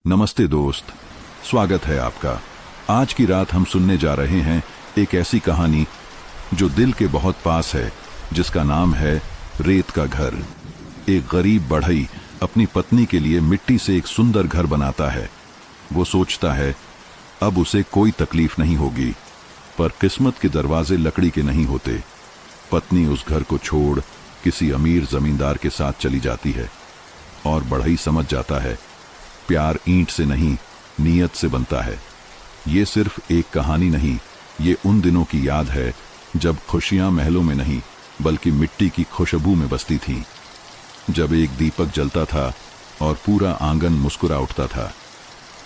नमस्ते दोस्त, स्वागत है आपका। आज की रात हम सुनने जा रहे हैं एक ऐसी कहानी जो दिल के बहुत पास है, जिसका नाम है रेत का घर। एक गरीब बढ़ई अपनी पत्नी के लिए मिट्टी से एक सुंदर घर बनाता है। वो सोचता है अब उसे कोई तकलीफ नहीं होगी, पर किस्मत के दरवाजे लकड़ी के नहीं होते। पत्नी उस घर को छोड़ किसी अमीर जमींदार के साथ चली जाती है और बढ़ई समझ जाता है प्यार ईंट से नहीं, नीयत से बनता है। ये सिर्फ एक कहानी नहीं, ये उन दिनों की याद है जब खुशियां महलों में नहीं बल्कि मिट्टी की खुशबू में बसती थीं। जब एक दीपक जलता था और पूरा आंगन मुस्कुरा उठता था।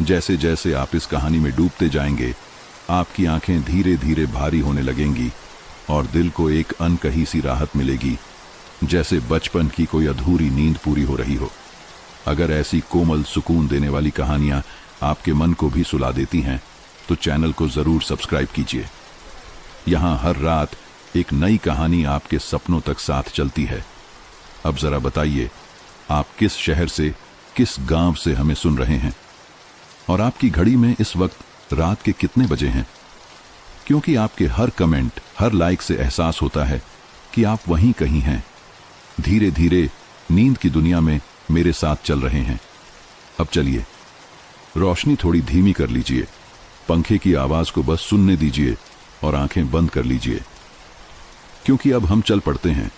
जैसे जैसे आप इस कहानी में डूबते जाएंगे, आपकी आंखें धीरे धीरे भारी होने लगेंगी और दिल को एक अनकही सी राहत मिलेगी, जैसे बचपन की कोई अधूरी नींद पूरी हो रही हो। अगर ऐसी कोमल सुकून देने वाली कहानियां आपके मन को भी सुला देती हैं, तो चैनल को जरूर सब्सक्राइब कीजिए। यहां हर रात एक नई कहानी आपके सपनों तक साथ चलती है। अब जरा बताइए, आप किस शहर से, किस गांव से हमें सुन रहे हैं और आपकी घड़ी में इस वक्त रात के कितने बजे हैं? क्योंकि आपके हर कमेंट, हर लाइक से एहसास होता है कि आप वहीं कहीं हैं, धीरे धीरे नींद की दुनिया में मेरे साथ चल रहे हैं। अब चलिए, रोशनी थोड़ी धीमी कर लीजिए, पंखे की आवाज को बस सुनने दीजिए और आंखें बंद कर लीजिए, क्योंकि अब हम चल पड़ते हैं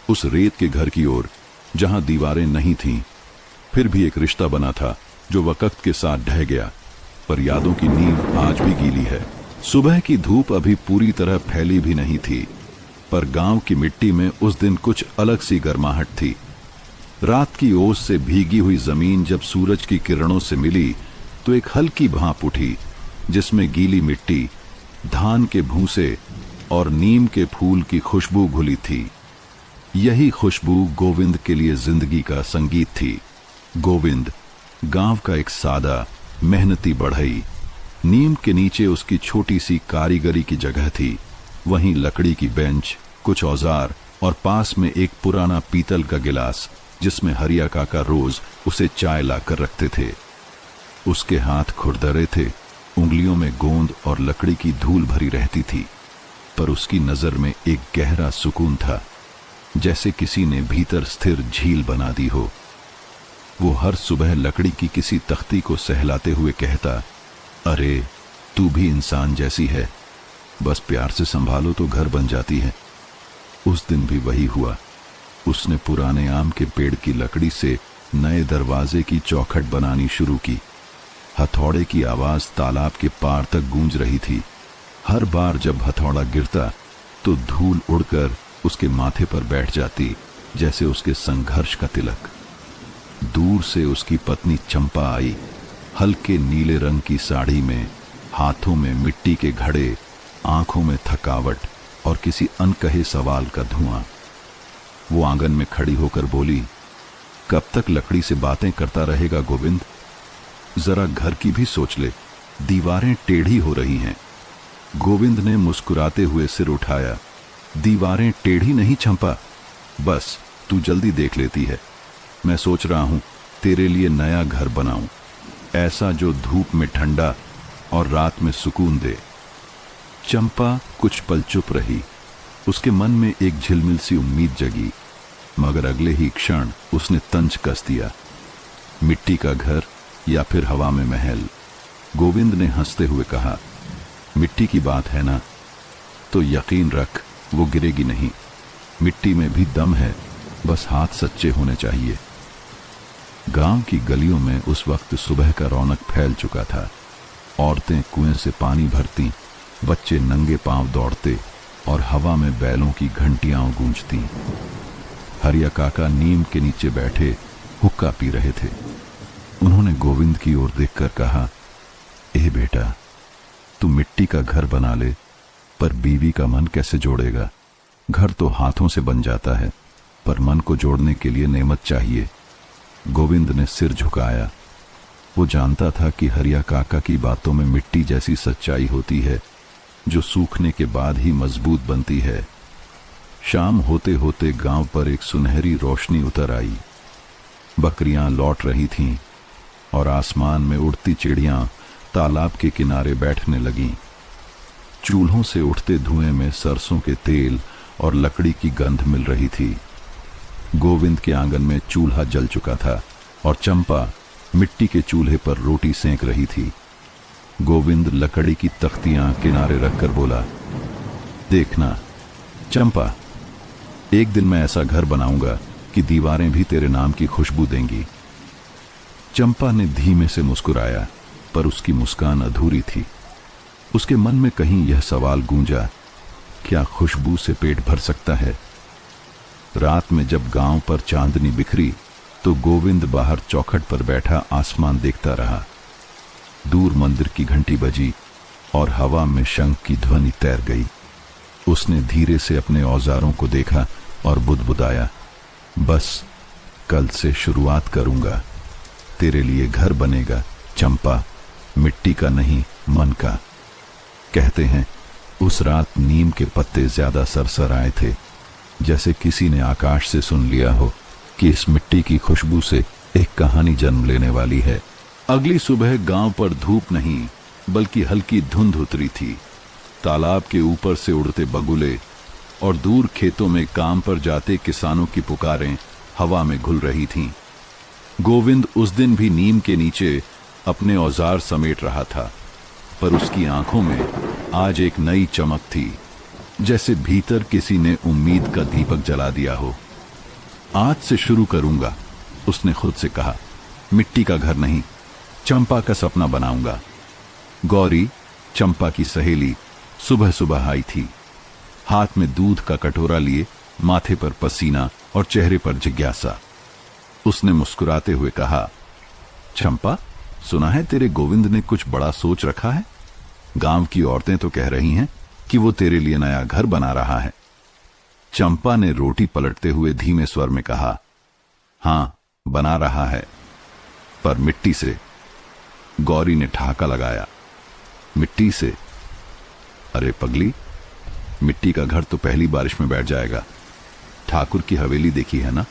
उस रेत के घर की ओर जहां दीवारें नहीं थीं, फिर भी एक रिश्ता बना था जो वक्त के साथ ढह गया, पर यादों की नींव आज भी गीली है। सुबह की धूप अभी पूरी तरह फैली भी नहीं थी, पर गांव की मिट्टी में उस दिन कुछ अलग सी गर्माहट थी। रात की ओस से भीगी हुई जमीन जब सूरज की किरणों से मिली तो एक हल्की भाप उठी, जिसमें गीली मिट्टी, धान के भूसे और नीम के फूल की खुशबू घुली थी। यही खुशबू गोविंद के लिए जिंदगी का संगीत थी। गोविंद गांव का एक सादा, मेहनती बढ़ई। नीम के नीचे उसकी छोटी सी कारीगरी की जगह थी। वहीं लकड़ी की बेंच, कुछ औजार और पास में एक पुराना पीतल का गिलास, जिसमें हरिया काका रोज उसे चाय लाकर रखते थे। उसके हाथ खुरदरे थे, उंगलियों में गोंद और लकड़ी की धूल भरी रहती थी, पर उसकी नजर में एक गहरा सुकून था, जैसे किसी ने भीतर स्थिर झील बना दी हो। वो हर सुबह लकड़ी की किसी तख्ती को सहलाते हुए कहता, अरे तू भी इंसान जैसी है, बस प्यार से संभालो तो घर बन जाती है। उस दिन भी वही हुआ। उसने पुराने आम के पेड़ की लकड़ी से नए दरवाजे की चौखट बनानी शुरू की। हथौड़े की आवाज तालाब के पार तक गूंज रही थी। हर बार जब हथौड़ा गिरता तो धूल उड़कर उसके माथे पर बैठ जाती, जैसे उसके संघर्ष का तिलक। दूर से उसकी पत्नी चंपा आई, हल्के नीले रंग की साड़ी में, हाथों में मिट्टी के घड़े, आंखों में थकावट और किसी अनकहे सवाल का धुआं। वो आंगन में खड़ी होकर बोली, कब तक लकड़ी से बातें करता रहेगा गोविंद? जरा घर की भी सोच ले, दीवारें टेढ़ी हो रही हैं। गोविंद ने मुस्कुराते हुए सिर उठाया, दीवारें टेढ़ी नहीं चंपा, बस तू जल्दी देख लेती है। मैं सोच रहा हूं तेरे लिए नया घर बनाऊं, ऐसा जो धूप में ठंडा और रात में सुकून दे। चंपा कुछ पल चुप रही। उसके मन में एक झिलमिल सी उम्मीद जगी, मगर अगले ही क्षण उसने तंज कस दिया। मिट्टी का घर या फिर हवा में महल? गोविंद ने हंसते हुए कहा, मिट्टी की बात है ना, तो यकीन रख वो गिरेगी नहीं। मिट्टी में भी दम है, बस हाथ सच्चे होने चाहिए। गांव की गलियों में उस वक्त सुबह का रौनक फैल चुका था। औरतें कुएं से पानी भरती, बच्चे नंगे पांव दौड़ते और हवा में बैलों की घंटियां गूंजती। हरिया काका नीम के नीचे बैठे हुक्का पी रहे थे। उन्होंने गोविंद की ओर देखकर कहा, ए बेटा, तू मिट्टी का घर बना ले, पर बीवी का मन कैसे जोड़ेगा? घर तो हाथों से बन जाता है, पर मन को जोड़ने के लिए नेमत चाहिए। गोविंद ने सिर झुकाया। वो जानता था कि हरिया काका की बातों में मिट्टी जैसी सच्चाई होती है, जो सूखने के बाद ही मजबूत बनती है। शाम होते होते गांव पर एक सुनहरी रोशनी उतर आई। बकरियां लौट रही थीं, और आसमान में उड़ती चिड़ियां तालाब के किनारे बैठने लगीं। चूल्हों से उठते धुएं में सरसों के तेल और लकड़ी की गंध मिल रही थी। गोविंद के आंगन में चूल्हा जल चुका था और चंपा मिट्टी के चूल्हे पर रोटी सेंक रही थी। गोविंद लकड़ी की तख्तियां किनारे रखकर बोला, देखना चंपा, एक दिन मैं ऐसा घर बनाऊंगा कि दीवारें भी तेरे नाम की खुशबू देंगी। चंपा ने धीमे से मुस्कुराया, पर उसकी मुस्कान अधूरी थी। उसके मन में कहीं यह सवाल गूंजा, क्या खुशबू से पेट भर सकता है? रात में जब गांव पर चांदनी बिखरी तो गोविंद बाहर चौखट पर बैठा आसमान देखता रहा। दूर मंदिर की घंटी बजी और हवा में शंख की ध्वनि तैर गई। उसने धीरे से अपने औजारों को देखा और बुदबुदाया, बस कल से शुरुआत करूंगा। तेरे लिए घर बनेगा चंपा, मिट्टी का नहीं मन का। कहते हैं उस रात नीम के पत्ते ज्यादा सरसर आए थे, जैसे किसी ने आकाश से सुन लिया हो कि इस मिट्टी की खुशबू से एक कहानी जन्म लेने वाली है। अगली सुबह गांव पर धूप नहीं बल्कि हल्की धुंध उतरी थी। तालाब के ऊपर से उड़ते बगुले और दूर खेतों में काम पर जाते किसानों की पुकारें हवा में घुल रही थीं। गोविंद उस दिन भी नीम के नीचे अपने औजार समेट रहा था, पर उसकी आंखों में आज एक नई चमक थी, जैसे भीतर किसी ने उम्मीद का दीपक जला दिया हो। आज से शुरू करूंगा, उसने खुद से कहा। मिट्टी का घर नहीं, चंपा का सपना बनाऊंगा। गौरी, चंपा की सहेली, सुबह सुबह आई थी, हाथ में दूध का कटोरा लिए, माथे पर पसीना और चेहरे पर जिज्ञासा। उसने मुस्कुराते हुए कहा, चंपा, सुना है तेरे गोविंद ने कुछ बड़ा सोच रखा है। गांव की औरतें तो कह रही हैं कि वो तेरे लिए नया घर बना रहा है। चंपा ने रोटी पलटते हुए धीमे स्वर में कहा, हां, बना रहा है, पर मिट्टी से। गौरी ने ठहाका लगाया, मिट्टी से? अरे पगली, मिट्टी का घर तो पहली बारिश में बैठ जाएगा। ठाकुर की हवेली देखी है ना?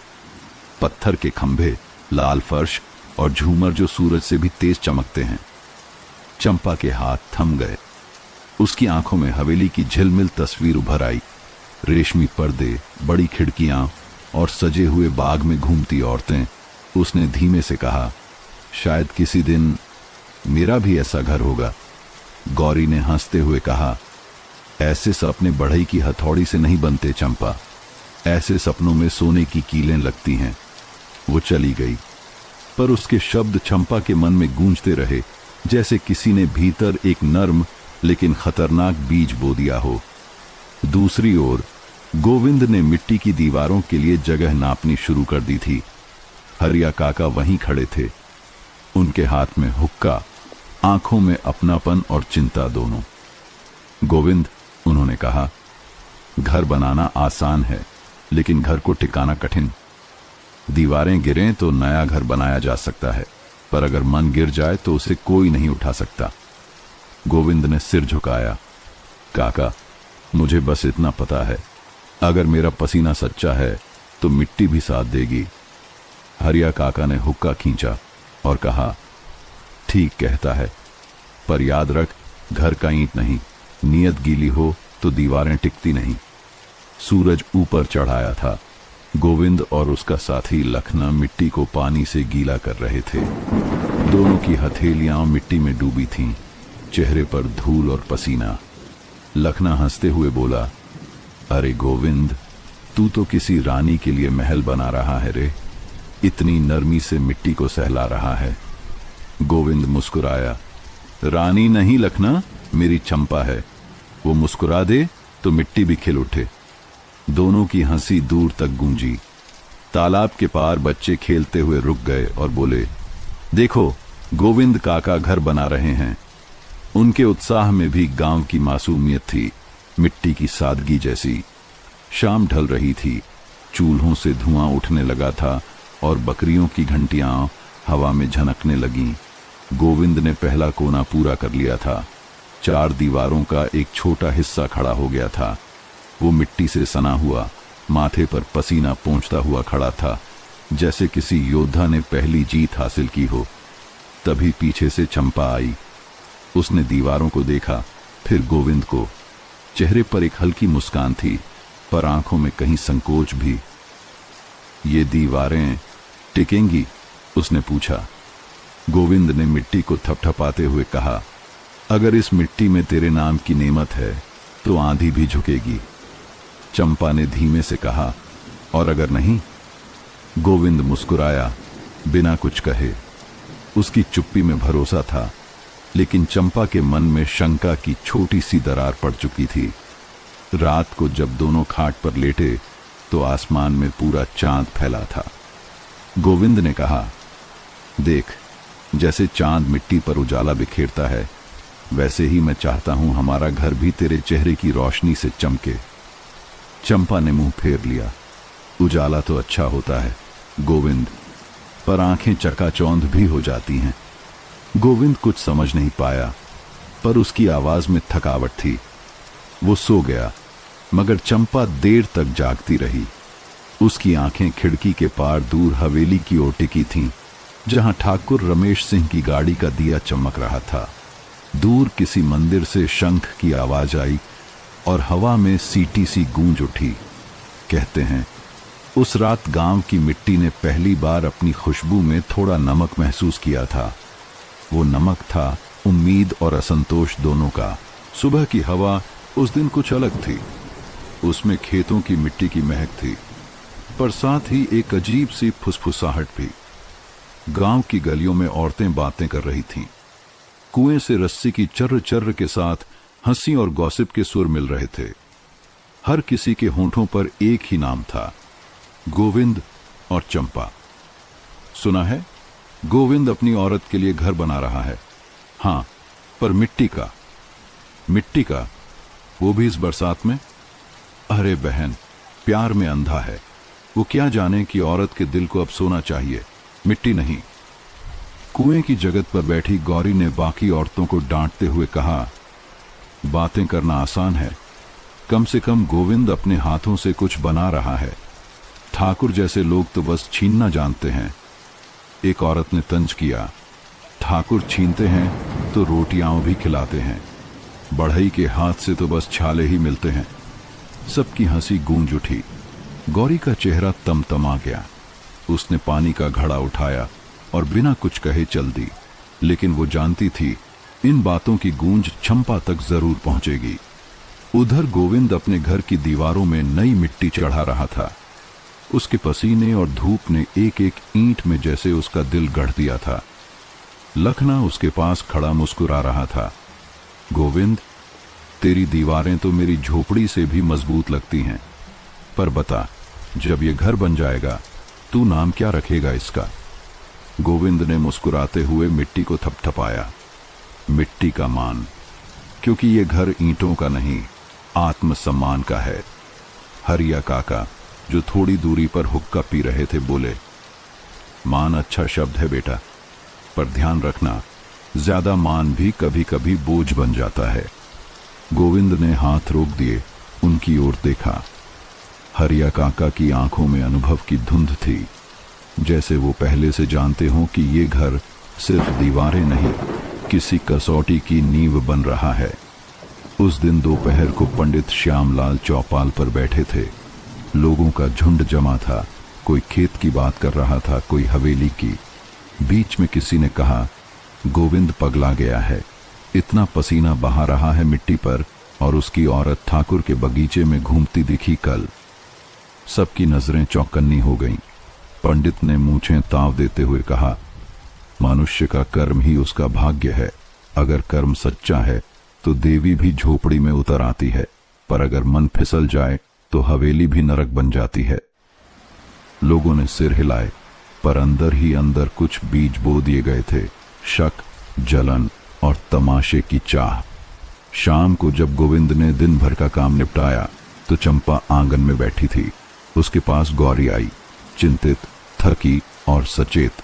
पत्थर के खंभे, लाल फर्श और झूमर जो सूरज से भी तेज चमकते हैं। चंपा के हाथ थम गए। उसकी आंखों में हवेली की झिलमिल तस्वीर उभर आई। रेशमी पर्दे, बड़ी खिड़कियां और सजे हुए बाग में घूमती औरतें। उसने धीमे से कहा, शायद किसी दिन मेरा भी ऐसा घर होगा। गौरी ने हंसते हुए कहा, ऐसे सपने बढ़ई की हथौड़ी से नहीं बनते चंपा, ऐसे सपनों में सोने की कीलें लगती हैं। वो चली गई, पर उसके शब्द चंपा के मन में गूंजते रहे, जैसे किसी ने भीतर एक नर्म लेकिन खतरनाक बीज बो दिया हो। दूसरी ओर गोविंद ने मिट्टी की दीवारों के लिए जगह नापनी शुरू कर दी थी। हरिया काका वहीं खड़े थे, उनके हाथ में हुक्का, आंखों में अपनापन और चिंता दोनों। गोविंद, उन्होंने कहा, घर बनाना आसान है, लेकिन घर को टिकाना कठिन। दीवारें गिरें तो नया घर बनाया जा सकता है, पर अगर मन गिर जाए तो उसे कोई नहीं उठा सकता। गोविंद ने सिर झुकाया, काका, मुझे बस इतना पता है, अगर मेरा पसीना सच्चा है तो मिट्टी भी साथ देगी। हरिया काका ने हुक्का खींचा और कहा, ठीक कहता है, पर याद रख, घर का ईंट नहीं, नीयत गीली हो तो दीवारें टिकती नहीं। सूरज ऊपर चढ़ाया था। गोविंद और उसका साथी लखना मिट्टी को पानी से गीला कर रहे थे। दोनों की हथेलियां मिट्टी में डूबी थीं, चेहरे पर धूल और पसीना। लखना हंसते हुए बोला, अरे गोविंद, तू तो किसी रानी के लिए महल बना रहा है रे, इतनी नरमी से मिट्टी को सहला रहा है। गोविंद मुस्कुराया, रानी नहीं लखना, मेरी चंपा है। वो मुस्कुरा दे तो मिट्टी भी खिल उठे। दोनों की हंसी दूर तक गूंजी। तालाब के पार बच्चे खेलते हुए रुक गए और बोले, देखो, गोविंद काका घर बना रहे हैं। उनके उत्साह में भी गांव की मासूमियत थी, मिट्टी की सादगी जैसी। शाम ढल रही थी, चूल्हों से धुआं उठने लगा था और बकरियों की घंटियां हवा में झनकने लगीं। गोविंद ने पहला कोना पूरा कर लिया था। 4 दीवारों का एक छोटा हिस्सा खड़ा हो गया था। वो मिट्टी से सना हुआ, माथे पर पसीना पोंछता हुआ खड़ा था, जैसे किसी योद्धा ने पहली जीत हासिल की हो। तभी पीछे से चंपा आई। उसने दीवारों को देखा, फिर गोविंद को। चेहरे पर एक हल्की मुस्कान थी, पर आंखों में कहीं संकोच भी। ये दीवारें टिकेंगी? उसने पूछा। गोविंद ने मिट्टी को थपथपाते हुए कहा, अगर इस मिट्टी में तेरे नाम की नेमत है तो आंधी भी झुकेगी। चंपा ने धीमे से कहा, और अगर नहीं? गोविंद मुस्कुराया, बिना कुछ कहे। उसकी चुप्पी में भरोसा था, लेकिन चंपा के मन में शंका की छोटी सी दरार पड़ चुकी थी। रात को जब दोनों खाट पर लेटे तो आसमान में पूरा चांद फैला था। गोविंद ने कहा, देख, जैसे चांद मिट्टी पर उजाला बिखेरता है, वैसे ही मैं चाहता हूं हमारा घर भी तेरे चेहरे की रोशनी से चमके। चंपा ने मुंह फेर लिया। उजाला तो अच्छा होता है गोविंद, पर आंखें चकाचौंध भी हो जाती हैं। गोविंद कुछ समझ नहीं पाया, पर उसकी आवाज में थकावट थी। वो सो गया, मगर चंपा देर तक जागती रही। उसकी आंखें खिड़की के पार दूर हवेली की ओर टिकी थीं, जहां ठाकुर रमेश सिंह की गाड़ी का दिया चमक रहा था। दूर किसी मंदिर से शंख की आवाज आई और हवा में सीटी सी गूंज उठी। कहते हैं उस रात गांव की मिट्टी ने पहली बार अपनी खुशबू में थोड़ा नमक महसूस किया था। वो नमक था उम्मीद और असंतोष दोनों का। सुबह की हवा उस दिन कुछ अलग थी। उसमें खेतों की मिट्टी की महक थी, पर साथ ही एक अजीब सी फुसफुसाहट भी। गांव की गलियों में औरतें बातें कर रही थीं। कुएं से रस्सी की चर्र चर्र के साथ हंसी और गॉसिप के सुर मिल रहे थे। हर किसी के होंठों पर एक ही नाम था, गोविंद और चंपा। सुना है गोविंद अपनी औरत के लिए घर बना रहा है। हां, पर मिट्टी का। मिट्टी का? वो भी इस बरसात में? अरे बहन, प्यार में अंधा है। वो क्या जाने कि औरत के दिल को अब सोना चाहिए, मिट्टी नहीं। कुएं की जगत पर बैठी गौरी ने बाकी औरतों को डांटते हुए कहा, बातें करना आसान है, कम से कम गोविंद अपने हाथों से कुछ बना रहा है। ठाकुर जैसे लोग तो बस छीनना जानते हैं। एक औरत ने तंज किया, ठाकुर छीनते हैं तो रोटियां भी खिलाते हैं, बढ़ई के हाथ से तो बस छाले ही मिलते हैं। सबकी हंसी गूंज उठी। गौरी का चेहरा तमतमा गया। उसने पानी का घड़ा उठाया और बिना कुछ कहे चल दी, लेकिन वो जानती थी इन बातों की गूंज चंपा तक जरूर पहुंचेगी। उधर गोविंद अपने घर की दीवारों में नई मिट्टी चढ़ा रहा था। उसके पसीने और धूप ने एक एक ईंट में जैसे उसका दिल गढ़ दिया था। लखना उसके पास खड़ा मुस्कुरा रहा था। गोविंद, तेरी दीवारें तो मेरी झोपड़ी से भी मजबूत लगती हैं, पर बता, जब ये घर बन जाएगा तू नाम क्या रखेगा इसका? गोविंद ने मुस्कुराते हुए मिट्टी को थपथपाया। मिट्टी का मान, क्योंकि ये घर ईंटों का नहीं, आत्मसम्मान का है। हरिया काका, जो थोड़ी दूरी पर हुक्का पी रहे थे, बोले, मान अच्छा शब्द है बेटा, पर ध्यान रखना, ज्यादा मान भी कभी कभी बोझ बन जाता है। गोविंद ने हाथ रोक दिए, उनकी ओर देखा। हरिया काका की आंखों में अनुभव की धुंध थी, जैसे वो पहले से जानते हों कि ये घर सिर्फ दीवारें नहीं, किसी कसौटी की नींव बन रहा है। उस दिन दोपहर को पंडित श्यामलाल चौपाल पर बैठे थे। लोगों का झुंड जमा था। कोई खेत की बात कर रहा था, कोई हवेली की। बीच में किसी ने कहा, गोविंद पगला गया है, इतना पसीना बहा रहा है मिट्टी पर, और उसकी औरत ठाकुर के बगीचे में घूमती दिखी कल। सबकी नजरें चौकन्नी हो गईं। पंडित ने मूंछें ताव देते हुए कहा, मनुष्य का कर्म ही उसका भाग्य है। अगर कर्म सच्चा है तो देवी भी झोपड़ी में उतर आती है, पर अगर मन फिसल जाए तो हवेली भी नरक बन जाती है। लोगों ने सिर हिलाए, पर अंदर ही अंदर कुछ बीज बो दिए गए थे, शक, जलन और तमाशे की चाह। शाम को जब गोविंद ने दिन भर का काम निपटाया तो चंपा आंगन में बैठी थी। उसके पास गौरी आई, चिंतित, थकी और सचेत।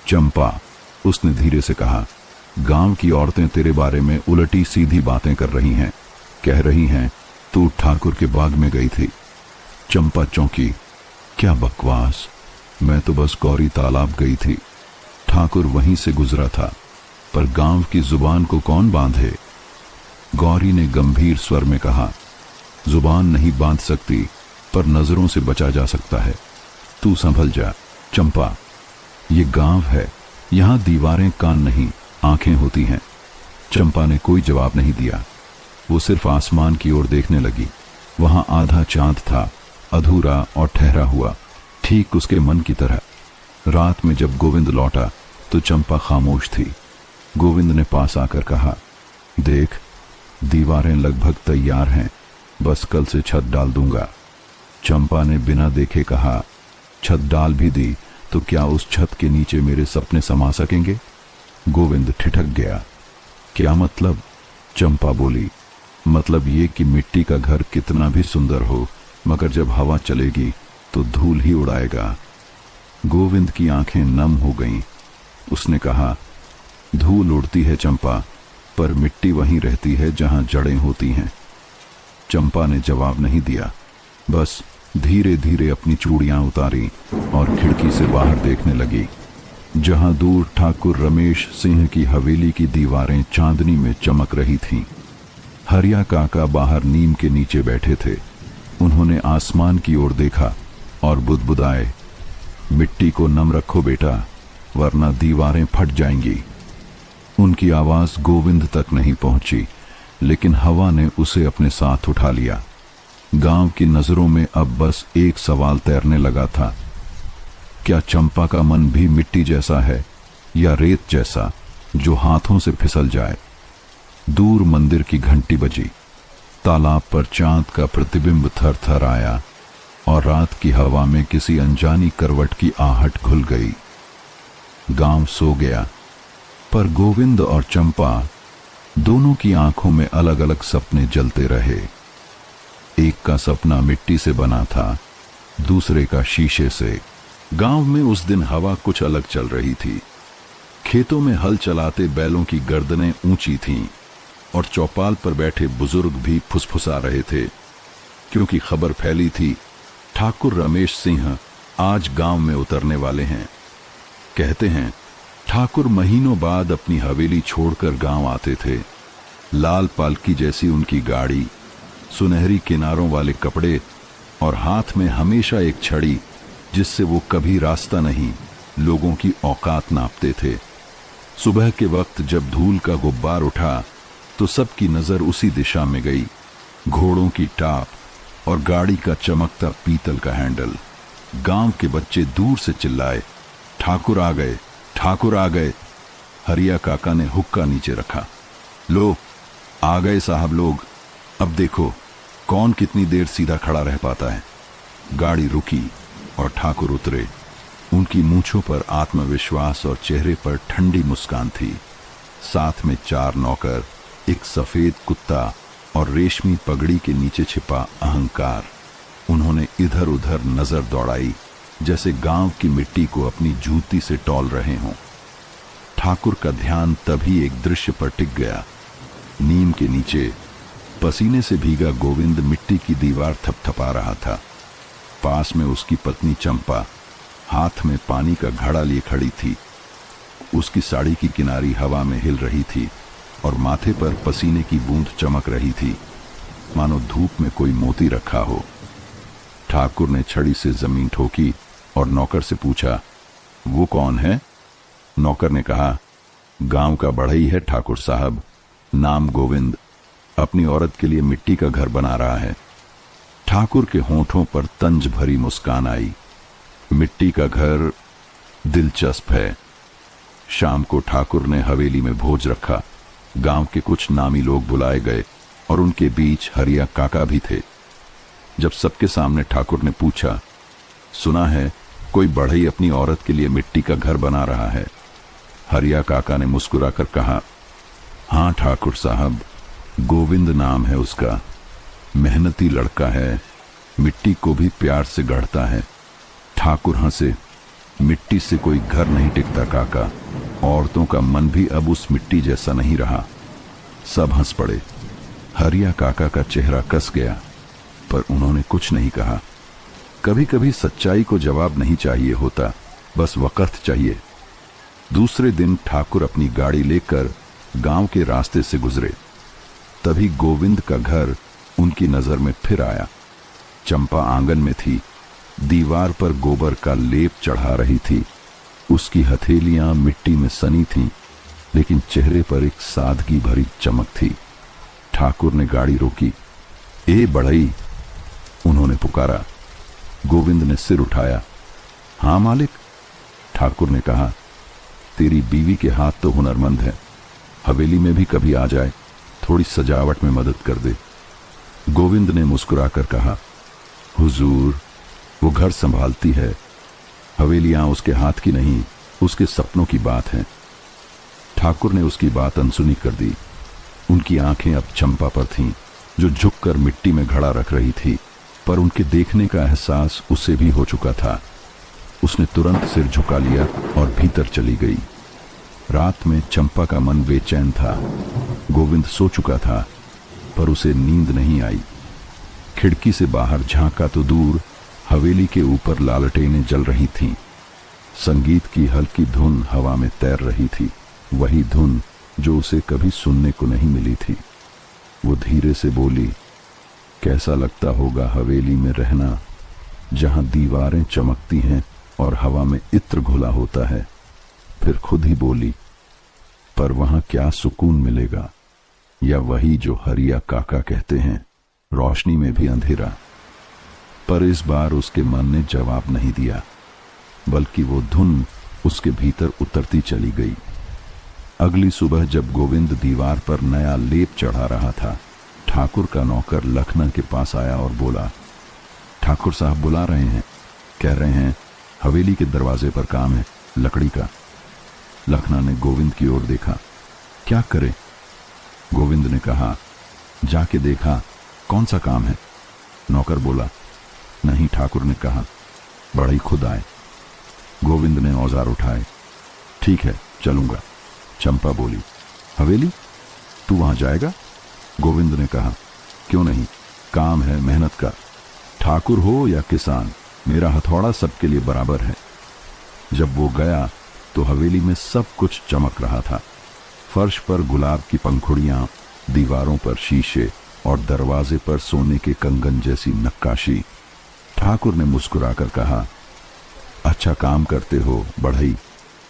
चंपा, उसने धीरे से कहा, गांव की औरतें तेरे बारे में उलटी सीधी बातें कर रही हैं। कह रही हैं तू ठाकुर के बाग में गई थी। चंपा चौंकी, क्या बकवास, मैं तो बस गौरी तालाब गई थी। ठाकुर वहीं से गुजरा था, पर गांव की जुबान को कौन बांधे? गौरी ने गंभीर स्वर में कहा, जुबान नहीं बांध सकती, पर नजरों से बचा जा सकता है। तू संभल जा चंपा, ये गांव है, यहां दीवारें कान नहीं आंखें होती हैं। चंपा ने कोई जवाब नहीं दिया। वो सिर्फ आसमान की ओर देखने लगी। वहां आधा चांद था, अधूरा और ठहरा हुआ, ठीक उसके मन की तरह। रात में जब गोविंद लौटा तो चंपा खामोश थी। गोविंद ने पास आकर कहा, देख, दीवारें लगभग तैयार हैं, बस कल से छत डाल दूंगा। चंपा ने बिना देखे कहा, छत डाल भी दी तो क्या उस छत के नीचे मेरे सपने समा सकेंगे? गोविंद ठिठक गया। क्या मतलब? चंपा बोली, मतलब ये कि मिट्टी का घर कितना भी सुंदर हो, मगर जब हवा चलेगी तो धूल ही उड़ाएगा। गोविंद की आंखें नम हो गईं। उसने कहा, धूल उड़ती है चंपा, पर मिट्टी वहीं रहती है जहां जड़ें होती हैं। चंपा ने जवाब नहीं दिया, बस धीरे धीरे अपनी चूड़ियां उतारी और खिड़की से बाहर देखने लगी, जहां दूर ठाकुर रमेश सिंह की हवेली की दीवारें चांदनी में चमक रही थीं। हरिया काका बाहर नीम के नीचे बैठे थे। उन्होंने आसमान की ओर देखा और बुदबुदाए, मिट्टी को नम रखो बेटा, वरना दीवारें फट जाएंगी। उनकी आवाज गोविंद तक नहीं पहुंची, लेकिन हवा ने उसे अपने साथ उठा लिया। गांव की नजरों में अब बस एक सवाल तैरने लगा था, क्या चंपा का मन भी मिट्टी जैसा है या रेत जैसा जो हाथों से फिसल जाए? दूर मंदिर की घंटी बजी। तालाब पर चांद का प्रतिबिंब थर थर आया और रात की हवा में किसी अनजानी करवट की आहट घुल गई। गांव सो गया, पर गोविंद और चंपा दोनों की आंखों में अलग अलग सपने जलते रहे। एक का सपना मिट्टी से बना था, दूसरे का शीशे से। गांव में उस दिन हवा कुछ अलग चल रही थी। खेतों में हल चलाते बैलों की गर्दनें ऊंची थीं और चौपाल पर बैठे बुजुर्ग भी फुसफुसा रहे थे, क्योंकि खबर फैली थी, ठाकुर रमेश सिंह आज गांव में उतरने वाले हैं। कहते हैं, ठाकुर महीनों बाद अपनी हवेली छोड़कर गांव आते थे। लाल पालकी जैसी उनकी गाड़ी, सुनहरी किनारों वाले कपड़े और हाथ में हमेशा एक छड़ी, जिससे वो कभी रास्ता नहीं, लोगों की औकात नापते थे। सुबह के वक्त जब धूल का गुब्बार उठा तो सबकी नजर उसी दिशा में गई। घोड़ों की टाप और गाड़ी का चमकता पीतल का हैंडल। गांव के बच्चे दूर से चिल्लाए, ठाकुर आ गए, ठाकुर आ गए। हरिया काका ने हुक्का नीचे रखा, लो आ गए साहब लोग, अब देखो कौन कितनी देर सीधा खड़ा रह पाता है। गाड़ी रुकी और ठाकुर उतरे। उनकी मूंछों पर आत्मविश्वास और चेहरे पर ठंडी मुस्कान थी। साथ में 4 नौकर, एक सफेद कुत्ता और रेशमी पगड़ी के नीचे छिपा अहंकार। उन्होंने इधर उधर नजर दौड़ाई, जैसे गांव की मिट्टी को अपनी जूती से तौल रहे हों। ठाकुर का ध्यान तभी एक दृश्य पर टिक गया। नीम के नीचे पसीने से भीगा गोविंद मिट्टी की दीवार थपथपा रहा था। पास में उसकी पत्नी चंपा हाथ में पानी का घड़ा लिए खड़ी थी। उसकी साड़ी की किनारी हवा में हिल रही थी और माथे पर पसीने की बूंद चमक रही थी, मानो धूप में कोई मोती रखा हो। ठाकुर ने छड़ी से जमीन ठोकी और नौकर से पूछा, वो कौन है? नौकर ने कहा, गांव का बढ़ई है ठाकुर साहब, नाम गोविंद, अपनी औरत के लिए मिट्टी का घर बना रहा है। ठाकुर के होंठों पर तंज भरी मुस्कान आई। मिट्टी का घर दिलचस्प है। शाम को ठाकुर ने हवेली में भोज रखा। गांव के कुछ नामी लोग बुलाए गए और उनके बीच हरिया काका भी थे। जब सबके सामने ठाकुर ने पूछा, सुना है कोई बढ़ई अपनी औरत के लिए मिट्टी का घर बना रहा है? हरिया काका ने मुस्कुराकर कहा, हाँ ठाकुर साहब, गोविंद नाम है उसका, मेहनती लड़का है, मिट्टी को भी प्यार से गढ़ता है। ठाकुर हंसे, मिट्टी से कोई घर नहीं टिकता काका, औरतों का मन भी अब उस मिट्टी जैसा नहीं रहा। सब हंस पड़े। हरिया काका का चेहरा कस गया, पर उन्होंने कुछ नहीं कहा। कभी कभी सच्चाई को जवाब नहीं चाहिए होता, बस वक़्त चाहिए। दूसरे दिन ठाकुर अपनी गाड़ी लेकर गांव के रास्ते से गुजरे। तभी गोविंद का घर उनकी नजर में फिर आया। चंपा आंगन में थी, दीवार पर गोबर का लेप चढ़ा रही थी। उसकी हथेलियां मिट्टी में सनी थीं, लेकिन चेहरे पर एक सादगी भरी चमक थी। ठाकुर ने गाड़ी रोकी। ए बढ़ई, उन्होंने पुकारा। गोविंद ने सिर उठाया। हाँ मालिक, ठाकुर ने कहा। तेरी बीवी के हाथ तो हुनरमंद है, हवेली में भी कभी आ जाए, थोड़ी सजावट में मदद कर दे। गोविंद ने मुस्कुराकर कहा, हुजूर, वो घर संभालती है, हवेलियां उसके हाथ की नहीं, उसके सपनों की बात है। ठाकुर ने उसकी बात अनसुनी कर दी। उनकी आंखें अब चंपा पर थीं, जो झुककर मिट्टी में घड़ा रख रही थी, पर उनके देखने का एहसास उसे भी हो चुका था। उसने तुरंत सिर झुका लिया और भीतर चली गई। रात में चंपा का मन बेचैन था। गोविंद सो चुका था, पर उसे नींद नहीं आई। खिड़की से बाहर झांका तो दूर हवेली के ऊपर लालटेनें जल रही थीं। संगीत की हल्की धुन हवा में तैर रही थी, वही धुन जो उसे कभी सुनने को नहीं मिली थी। वो धीरे से बोली, कैसा लगता होगा हवेली में रहना, जहां दीवारें चमकती हैं और हवा में इत्र घुला होता है। फिर खुद ही बोली, पर वहां क्या सुकून मिलेगा, या वही जो हरिया काका कहते हैं, रोशनी में भी अंधेरा। पर इस बार उसके मन ने जवाब नहीं दिया, बल्कि वो धुन उसके भीतर उतरती चली गई। अगली सुबह जब गोविंद दीवार पर नया लेप चढ़ा रहा था, ठाकुर का नौकर लखना के पास आया और बोला, ठाकुर साहब बुला रहे हैं, कह रहे हैं हवेली के दरवाजे पर काम है, लकड़ी का। लखना ने गोविंद की ओर देखा। क्या करे? गोविंद ने कहा। जाके देखा, कौन सा काम है? नौकर बोला। नहीं, ठाकुर ने कहा, बढ़ई खुद आए। गोविंद ने औजार उठाए। ठीक है, चलूंगा। चंपा बोली, हवेली? तू वहां जाएगा? गोविंद ने कहा, क्यों नहीं, काम है मेहनत का। ठाकुर हो या किसान, मेरा हथौड़ा सबके लिए बराबर है। जब वो गया तो हवेली में सब कुछ चमक रहा था। फर्श पर गुलाब की पंखुड़ियां, दीवारों पर शीशे और दरवाजे पर सोने के कंगन जैसी नक्काशी। ठाकुर ने मुस्कुराकर कहा, अच्छा काम करते हो बढ़ई,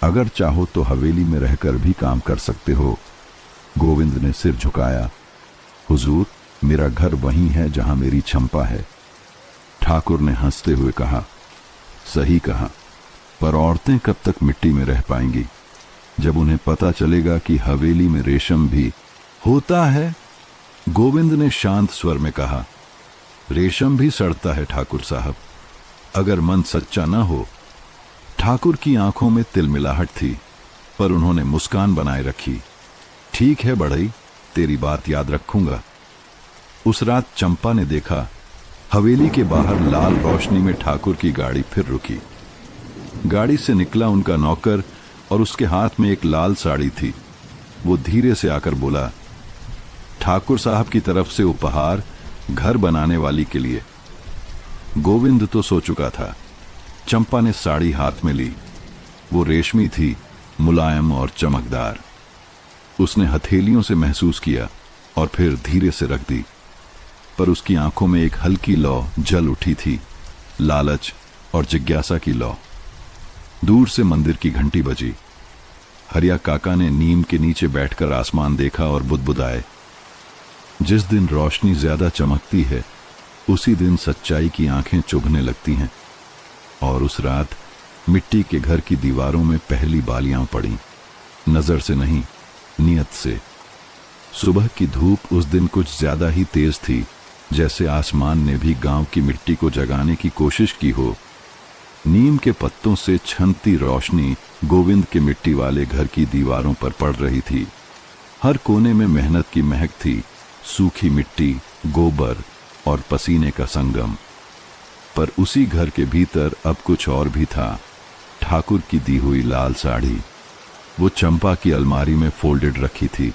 अगर चाहो तो हवेली में रहकर भी काम कर सकते हो। गोविंद ने सिर झुकाया। हुजूर, मेरा घर वहीं है जहां मेरी चंपा है। ठाकुर ने हंसते हुए कहा, सही कहा, पर औरतें कब तक मिट्टी में रह पाएंगी, जब उन्हें पता चलेगा कि हवेली में रेशम भी होता है। गोविंद ने शांत स्वर में कहा, रेशम भी सड़ता है ठाकुर साहब, अगर मन सच्चा ना हो। ठाकुर की आंखों में तिलमिलाहट थी, पर उन्होंने मुस्कान बनाए रखी। ठीक है बढ़ई, तेरी बात याद रखूंगा। उस रात चंपा ने देखा, हवेली के बाहर लाल रोशनी में ठाकुर की गाड़ी फिर रुकी। गाड़ी से निकला उनका नौकर और उसके हाथ में एक लाल साड़ी थी। वो धीरे से आकर बोला, ठाकुर साहब की तरफ से उपहार, घर बनाने वाली के लिए। गोविंद तो सो चुका था। चंपा ने साड़ी हाथ में ली। वो रेशमी थी, मुलायम और चमकदार। उसने हथेलियों से महसूस किया और फिर धीरे से रख दी, पर उसकी आंखों में एक हल्की लौ जल उठी थी, लालच और जिज्ञासा की लौ। दूर से मंदिर की घंटी बजी। हरिया काका ने नीम के नीचे बैठकर आसमान देखा और बुदबुदाए, जिस दिन रोशनी ज्यादा चमकती है, उसी दिन सच्चाई की आंखें चुभने लगती हैं। और उस रात मिट्टी के घर की दीवारों में पहली बालियां पड़ी, नजर से नहीं, नियत से। सुबह की धूप उस दिन कुछ ज्यादा ही तेज थी, जैसे आसमान ने भी गांव की मिट्टी को जगाने की कोशिश की हो। नीम के पत्तों से छनती रोशनी गोविंद के मिट्टी वाले घर की दीवारों पर पड़ रही थी। हर कोने में मेहनत की महक थी, सूखी मिट्टी, गोबर और पसीने का संगम। पर उसी घर के भीतर अब कुछ और भी था। ठाकुर की दी हुई लाल साड़ी, वो चंपा की अलमारी में फोल्डेड रखी थी,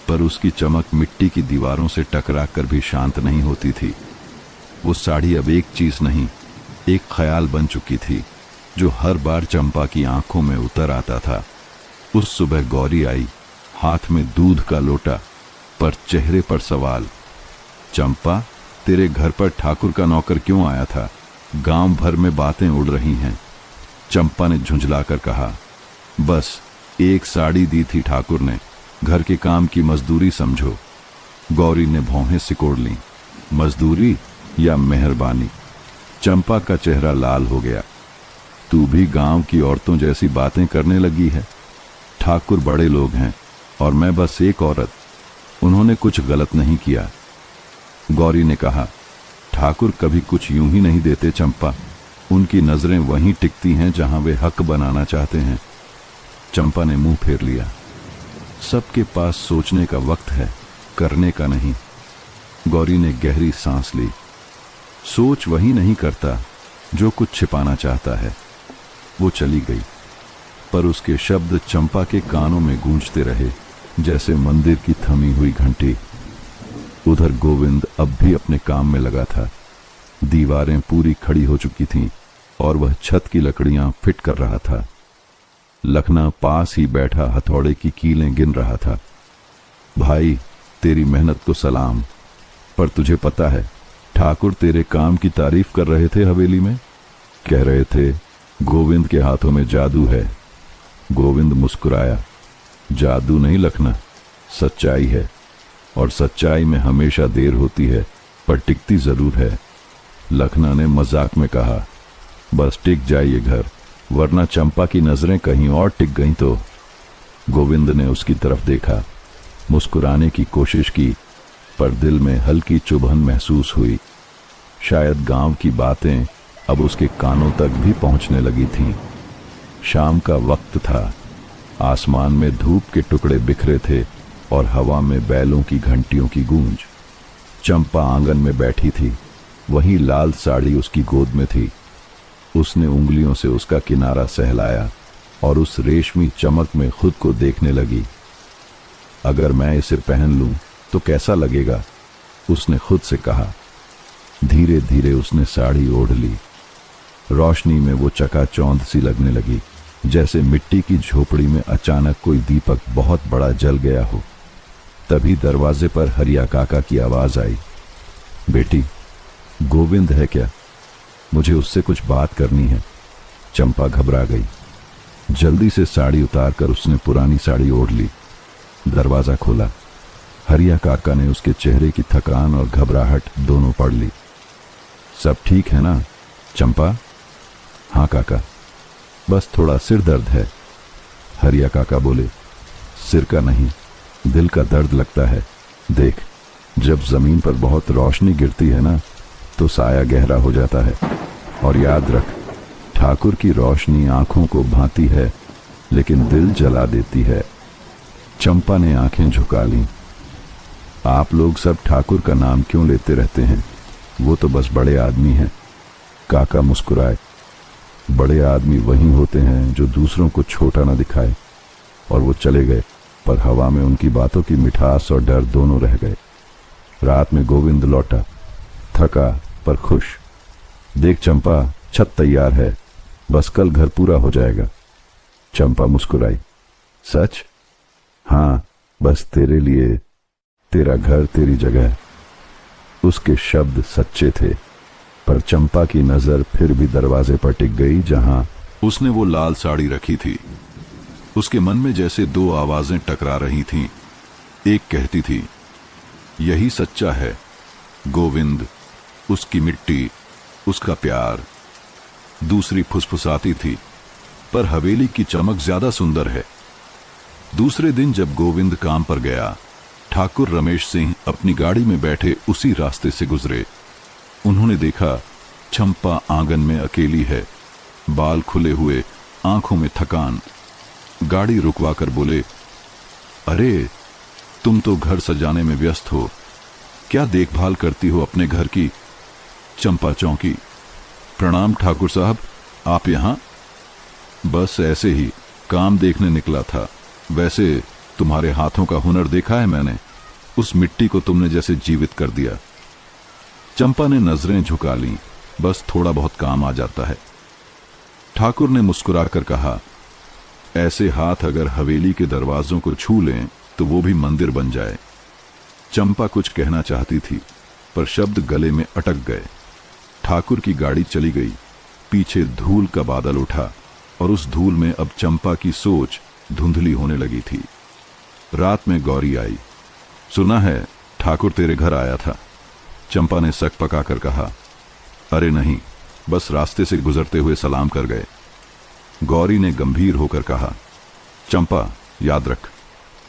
पर उसकी चमक मिट्टी की दीवारों से टकरा कर भी शांत नहीं होती थी। वो साड़ी अब एक चीज नहीं, एक ख्याल बन चुकी थी, जो हर बार चंपा की आंखों में उतर आता था। उस सुबह गौरी आई, हाथ में दूध का लोटा, पर चेहरे पर सवाल। चंपा, तेरे घर पर ठाकुर का नौकर क्यों आया था? गांव भर में बातें उड़ रही हैं। चंपा ने झुंझलाकर कहा, बस एक साड़ी दी थी ठाकुर ने, घर के काम की मजदूरी समझो। गौरी ने भौहें सिकोड़ लीं। मजदूरी या मेहरबानी? चंपा का चेहरा लाल हो गया। तू भी गांव की औरतों जैसी बातें करने लगी है। ठाकुर बड़े लोग हैं और मैं बस एक औरत। उन्होंने कुछ गलत नहीं किया। गौरी ने कहा, ठाकुर कभी कुछ यूं ही नहीं देते चंपा। उनकी नजरें वहीं टिकती हैं जहां वे हक बनाना चाहते हैं। चंपा ने मुंह फेर लिया। सबके पास सोचने का वक्त है, करने का नहीं। गौरी ने गहरी सांस ली। सोच वही नहीं करता जो कुछ छिपाना चाहता है। वो चली गई, पर उसके शब्द चंपा के कानों में गूंजते रहे, जैसे मंदिर की थमी हुई घंटी। उधर गोविंद अब भी अपने काम में लगा था। दीवारें पूरी खड़ी हो चुकी थीं और वह छत की लकड़ियां फिट कर रहा था। लखना पास ही बैठा हथौड़े की कीलें गिन रहा था। भाई, तेरी मेहनत को सलाम, पर तुझे पता है ठाकुर तेरे काम की तारीफ कर रहे थे हवेली में। कह रहे थे गोविंद के हाथों में जादू है। गोविंद मुस्कुराया। जादू नहीं लखना, सच्चाई है, और सच्चाई में हमेशा देर होती है पर टिकती जरूर है। लखना ने मजाक में कहा, बस टिक जाइए घर, वरना चंपा की नजरें कहीं और टिक गईं तो। गोविंद ने उसकी तरफ देखा, मुस्कुराने की कोशिश की, पर दिल में हल्की चुभन महसूस हुई। शायद गांव की बातें अब उसके कानों तक भी पहुंचने लगी थीं। शाम का वक्त था। आसमान में धूप के टुकड़े बिखरे थे और हवा में बैलों की घंटियों की गूंज। चंपा आंगन में बैठी थी। वही लाल साड़ी उसकी गोद में थी। उसने उंगलियों से उसका किनारा सहलाया और उस रेशमी चमक में खुद को देखने लगी। अगर मैं इसे पहन लूं तो कैसा लगेगा? उसने खुद से कहा। धीरे धीरे उसने साड़ी ओढ़ ली। रोशनी में वो चकाचौंध सी लगने लगी, जैसे मिट्टी की झोपड़ी में अचानक कोई दीपक बहुत बड़ा जल गया हो। तभी दरवाजे पर हरिया काका की आवाज आई। बेटी, गोविंद है क्या? मुझे उससे कुछ बात करनी है। चंपा घबरा गई। जल्दी से साड़ी उतारकर उसने पुरानी साड़ी ओढ़ ली। दरवाजा खोला। हरिया काका ने उसके चेहरे की थकान और घबराहट दोनों पढ़ ली। सब ठीक है ना चंपा? हाँ काका, बस थोड़ा सिर दर्द है। हरिया काका बोले, सिर का नहीं, दिल का दर्द लगता है। देख, जब जमीन पर बहुत रोशनी गिरती है ना, तो साया गहरा हो जाता है। और याद रख, ठाकुर की रोशनी आंखों को भाती है, लेकिन दिल जला देती है। चंपा ने आंखें झुका लीं। आप लोग सब ठाकुर का नाम क्यों लेते रहते हैं? वो तो बस बड़े आदमी हैं। काका मुस्कुराए। बड़े आदमी वही होते हैं जो दूसरों को छोटा न दिखाए। और वो चले गए, पर हवा में उनकी बातों की मिठास और डर दोनों रह गए। रात में गोविंद लौटा, थका पर खुश। देख चंपा, छत तैयार है, बस कल घर पूरा हो जाएगा। चंपा मुस्कुराई। सच? हाँ, बस तेरे लिए, तेरा घर, तेरी जगह। उसके शब्द सच्चे थे, पर चंपा की नजर फिर भी दरवाजे पर टिक गई जहां उसने वो लाल साड़ी रखी थी। उसके मन में जैसे दो आवाजें टकरा रही थीं। एक कहती थी, यही सच्चा है गोविंद, उसकी मिट्टी, उसका प्यार। दूसरी फुसफुसाती थी, पर हवेली की चमक ज्यादा सुंदर है। दूसरे दिन जब गोविंद काम पर गया, ठाकुर रमेश सिंह अपनी गाड़ी में बैठे उसी रास्ते से गुजरे। उन्होंने देखा चंपा आंगन में अकेली है, बाल खुले हुए, आंखों में थकान। गाड़ी रुकवाकर बोले, अरे तुम तो घर सजाने में व्यस्त हो, क्या देखभाल करती हो अपने घर की? चंपा चौंकी। प्रणाम ठाकुर साहब, आप यहां? बस ऐसे ही काम देखने निकला था। वैसे तुम्हारे हाथों का हुनर देखा है मैंने। उस मिट्टी को तुमने जैसे जीवित कर दिया। चंपा ने नजरें झुका लीं। बस थोड़ा बहुत काम आ जाता है। ठाकुर ने मुस्कुराकर कहा, ऐसे हाथ अगर हवेली के दरवाजों को छू लें तो वो भी मंदिर बन जाए। चंपा कुछ कहना चाहती थी, पर शब्द गले में अटक गए। ठाकुर की गाड़ी चली गई। पीछे धूल का बादल उठा और उस धूल में अब चंपा की सोच धुंधली होने लगी थी। रात में गौरी आई। सुना है ठाकुर तेरे घर आया था। चंपा ने सक पकाकर कहा, अरे नहीं, बस रास्ते से गुजरते हुए सलाम कर गए। गौरी ने गंभीर होकर कहा, चंपा याद रख,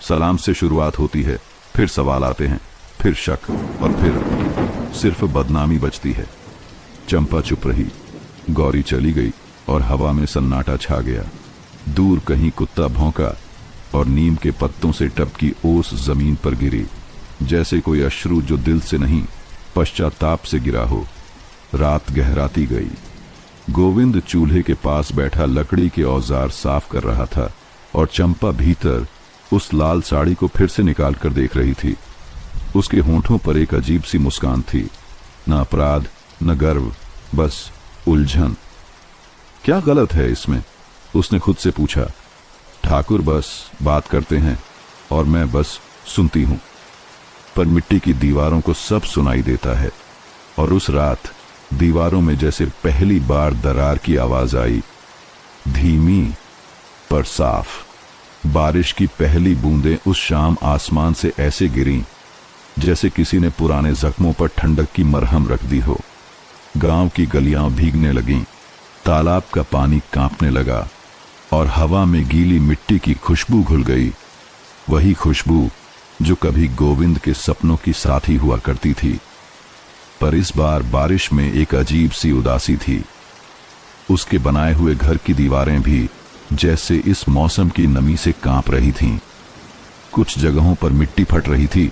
सलाम से शुरुआत होती है, फिर सवाल आते हैं, फिर शक, और फिर सिर्फ बदनामी बचती है। चंपा चुप रही। गौरी चली गई और हवा में सन्नाटा छा गया। दूर कहीं कुत्ता भौंका और नीम के पत्तों से टपकी ओस जमीन पर गिरी, जैसे कोई अश्रु जो दिल से नहीं पश्चाताप से गिरा हो। रात गहराती गई। गोविंद चूल्हे के पास बैठा लकड़ी के औजार साफ कर रहा था और चंपा भीतर उस लाल साड़ी को फिर से निकाल कर देख रही थी। उसके होंठों पर एक अजीब सी मुस्कान थी, न अपराध न गर्व, बस उलझन। क्या गलत है इसमें? उसने खुद से पूछा। ठाकुर बस बात करते हैं और मैं बस सुनती हूं, पर मिट्टी की दीवारों को सब सुनाई देता है। और उस रात दीवारों में जैसे पहली बार दरार की आवाज आई, धीमी पर साफ। बारिश की पहली बूंदें उस शाम आसमान से ऐसे गिरीं जैसे किसी ने पुराने जख्मों पर ठंडक की मरहम रख दी हो। गांव की गलियां भीगने लगीं, तालाब का पानी कांपने लगा और हवा में गीली मिट्टी की खुशबू घुल गई, वही खुशबू जो कभी गोविंद के सपनों की साथी हुआ करती थी। पर इस बार बारिश में एक अजीब सी उदासी थी। उसके बनाए हुए घर की दीवारें भी जैसे इस मौसम की नमी से कांप रही थीं। कुछ जगहों पर मिट्टी फट रही थी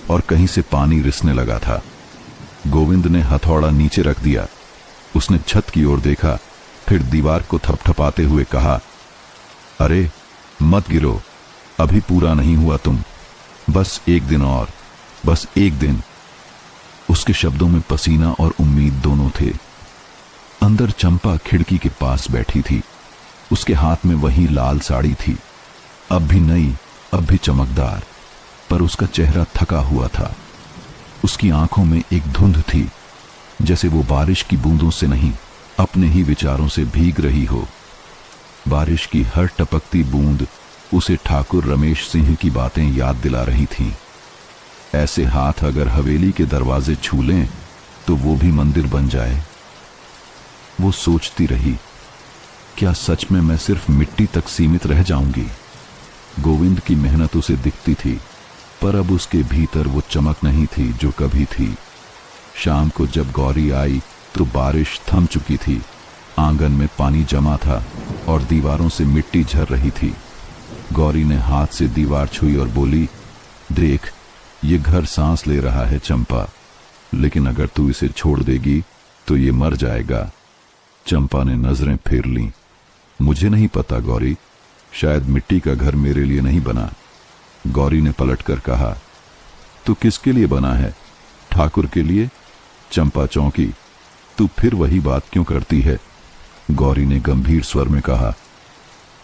और कहीं से पानी रिसने लगा था। गोविंद ने हथौड़ा नीचे रख दिया। उसने छत की ओर देखा, फिर दीवार को थपथपाते हुए कहा, अरे मत गिरो, अभी पूरा नहीं हुआ तुम, बस एक दिन और, बस एक दिन। उसके शब्दों में पसीना और उम्मीद दोनों थे। अंदर चंपा खिड़की के पास बैठी थी। उसके हाथ में वही लाल साड़ी थी, अब भी नई, अब भी चमकदार, पर उसका चेहरा थका हुआ था। उसकी आंखों में एक धुंध थी, जैसे वो बारिश की बूंदों से नहीं, अपने ही विचारों से भीग रही हो। बारिश की हर टपकती बूंद उसे ठाकुर रमेश सिंह की बातें याद दिला रही थीं। ऐसे हाथ अगर हवेली के दरवाजे छू लें तो वो भी मंदिर बन जाए। वो सोचती रही, क्या सच में मैं सिर्फ मिट्टी तक सीमित रह जाऊंगी? गोविंद की मेहनत उसे दिखती थी, पर अब उसके भीतर वो चमक नहीं थी जो कभी थी। शाम को जब गौरी आई तो बारिश थम चुकी थी। आंगन में पानी जमा था और दीवारों से मिट्टी झर रही थी। गौरी ने हाथ से दीवार छुई और बोली, देख, ये घर सांस ले रहा है चंपा, लेकिन अगर तू इसे छोड़ देगी तो ये मर जाएगा। चंपा ने नजरें फेर लीं। मुझे नहीं पता गौरी, शायद मिट्टी का घर मेरे लिए नहीं बना। गौरी ने पलटकर कहा, तू किसके लिए बना है? ठाकुर के लिए? चंपा चौंकी। तू फिर वही बात क्यों करती है? गौरी ने गंभीर स्वर में कहा,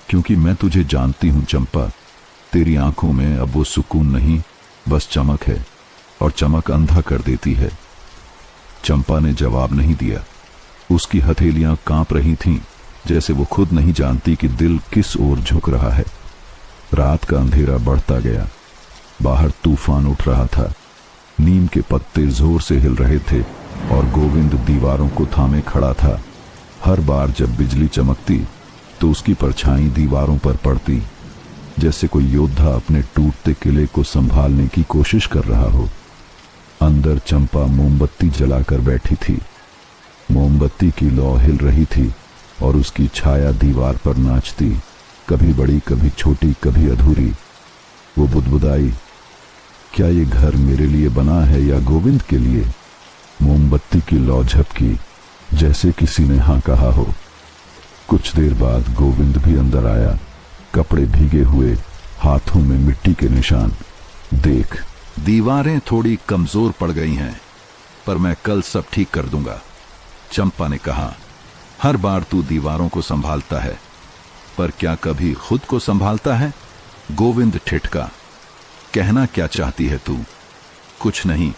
क्योंकि मैं तुझे जानती हूं चंपा, तेरी आंखों में अब वो सुकून नहीं, बस चमक है, और चमक अंधा कर देती है। चंपा ने जवाब नहीं दिया। उसकी हथेलियां कांप रही थीं, जैसे वो खुद नहीं जानती कि दिल किस ओर झुक रहा है। रात का अंधेरा बढ़ता गया। बाहर तूफान उठ रहा था। नीम के पत्ते जोर से हिल रहे थे और गोविंद दीवारों को थामे खड़ा था। हर बार जब बिजली चमकती तो उसकी परछाई दीवारों पर पड़ती, जैसे कोई योद्धा अपने टूटते किले को संभालने की कोशिश कर रहा हो। अंदर चंपा मोमबत्ती जलाकर बैठी थी। मोमबत्ती की लौ हिल रही थी और उसकी छाया दीवार पर नाचती, कभी बड़ी, कभी छोटी, कभी अधूरी। वो बुदबुदाई, क्या ये घर मेरे लिए बना है या गोविंद के लिए? मोमबत्ती की लौ झपकी, जैसे किसी ने हाँ कहा हो। कुछ देर बाद गोविंद भी अंदर आया, कपड़े भीगे हुए, हाथों में मिट्टी के निशान। देख, दीवारें थोड़ी कमजोर पड़ गई हैं, पर मैं कल सब ठीक कर दूंगा। चंपा ने कहा, हर बार तू दीवारों को संभालता है, पर क्या कभी खुद को संभालता है? गोविंद ठिठका। कहना क्या चाहती है तू? कुछ नहीं,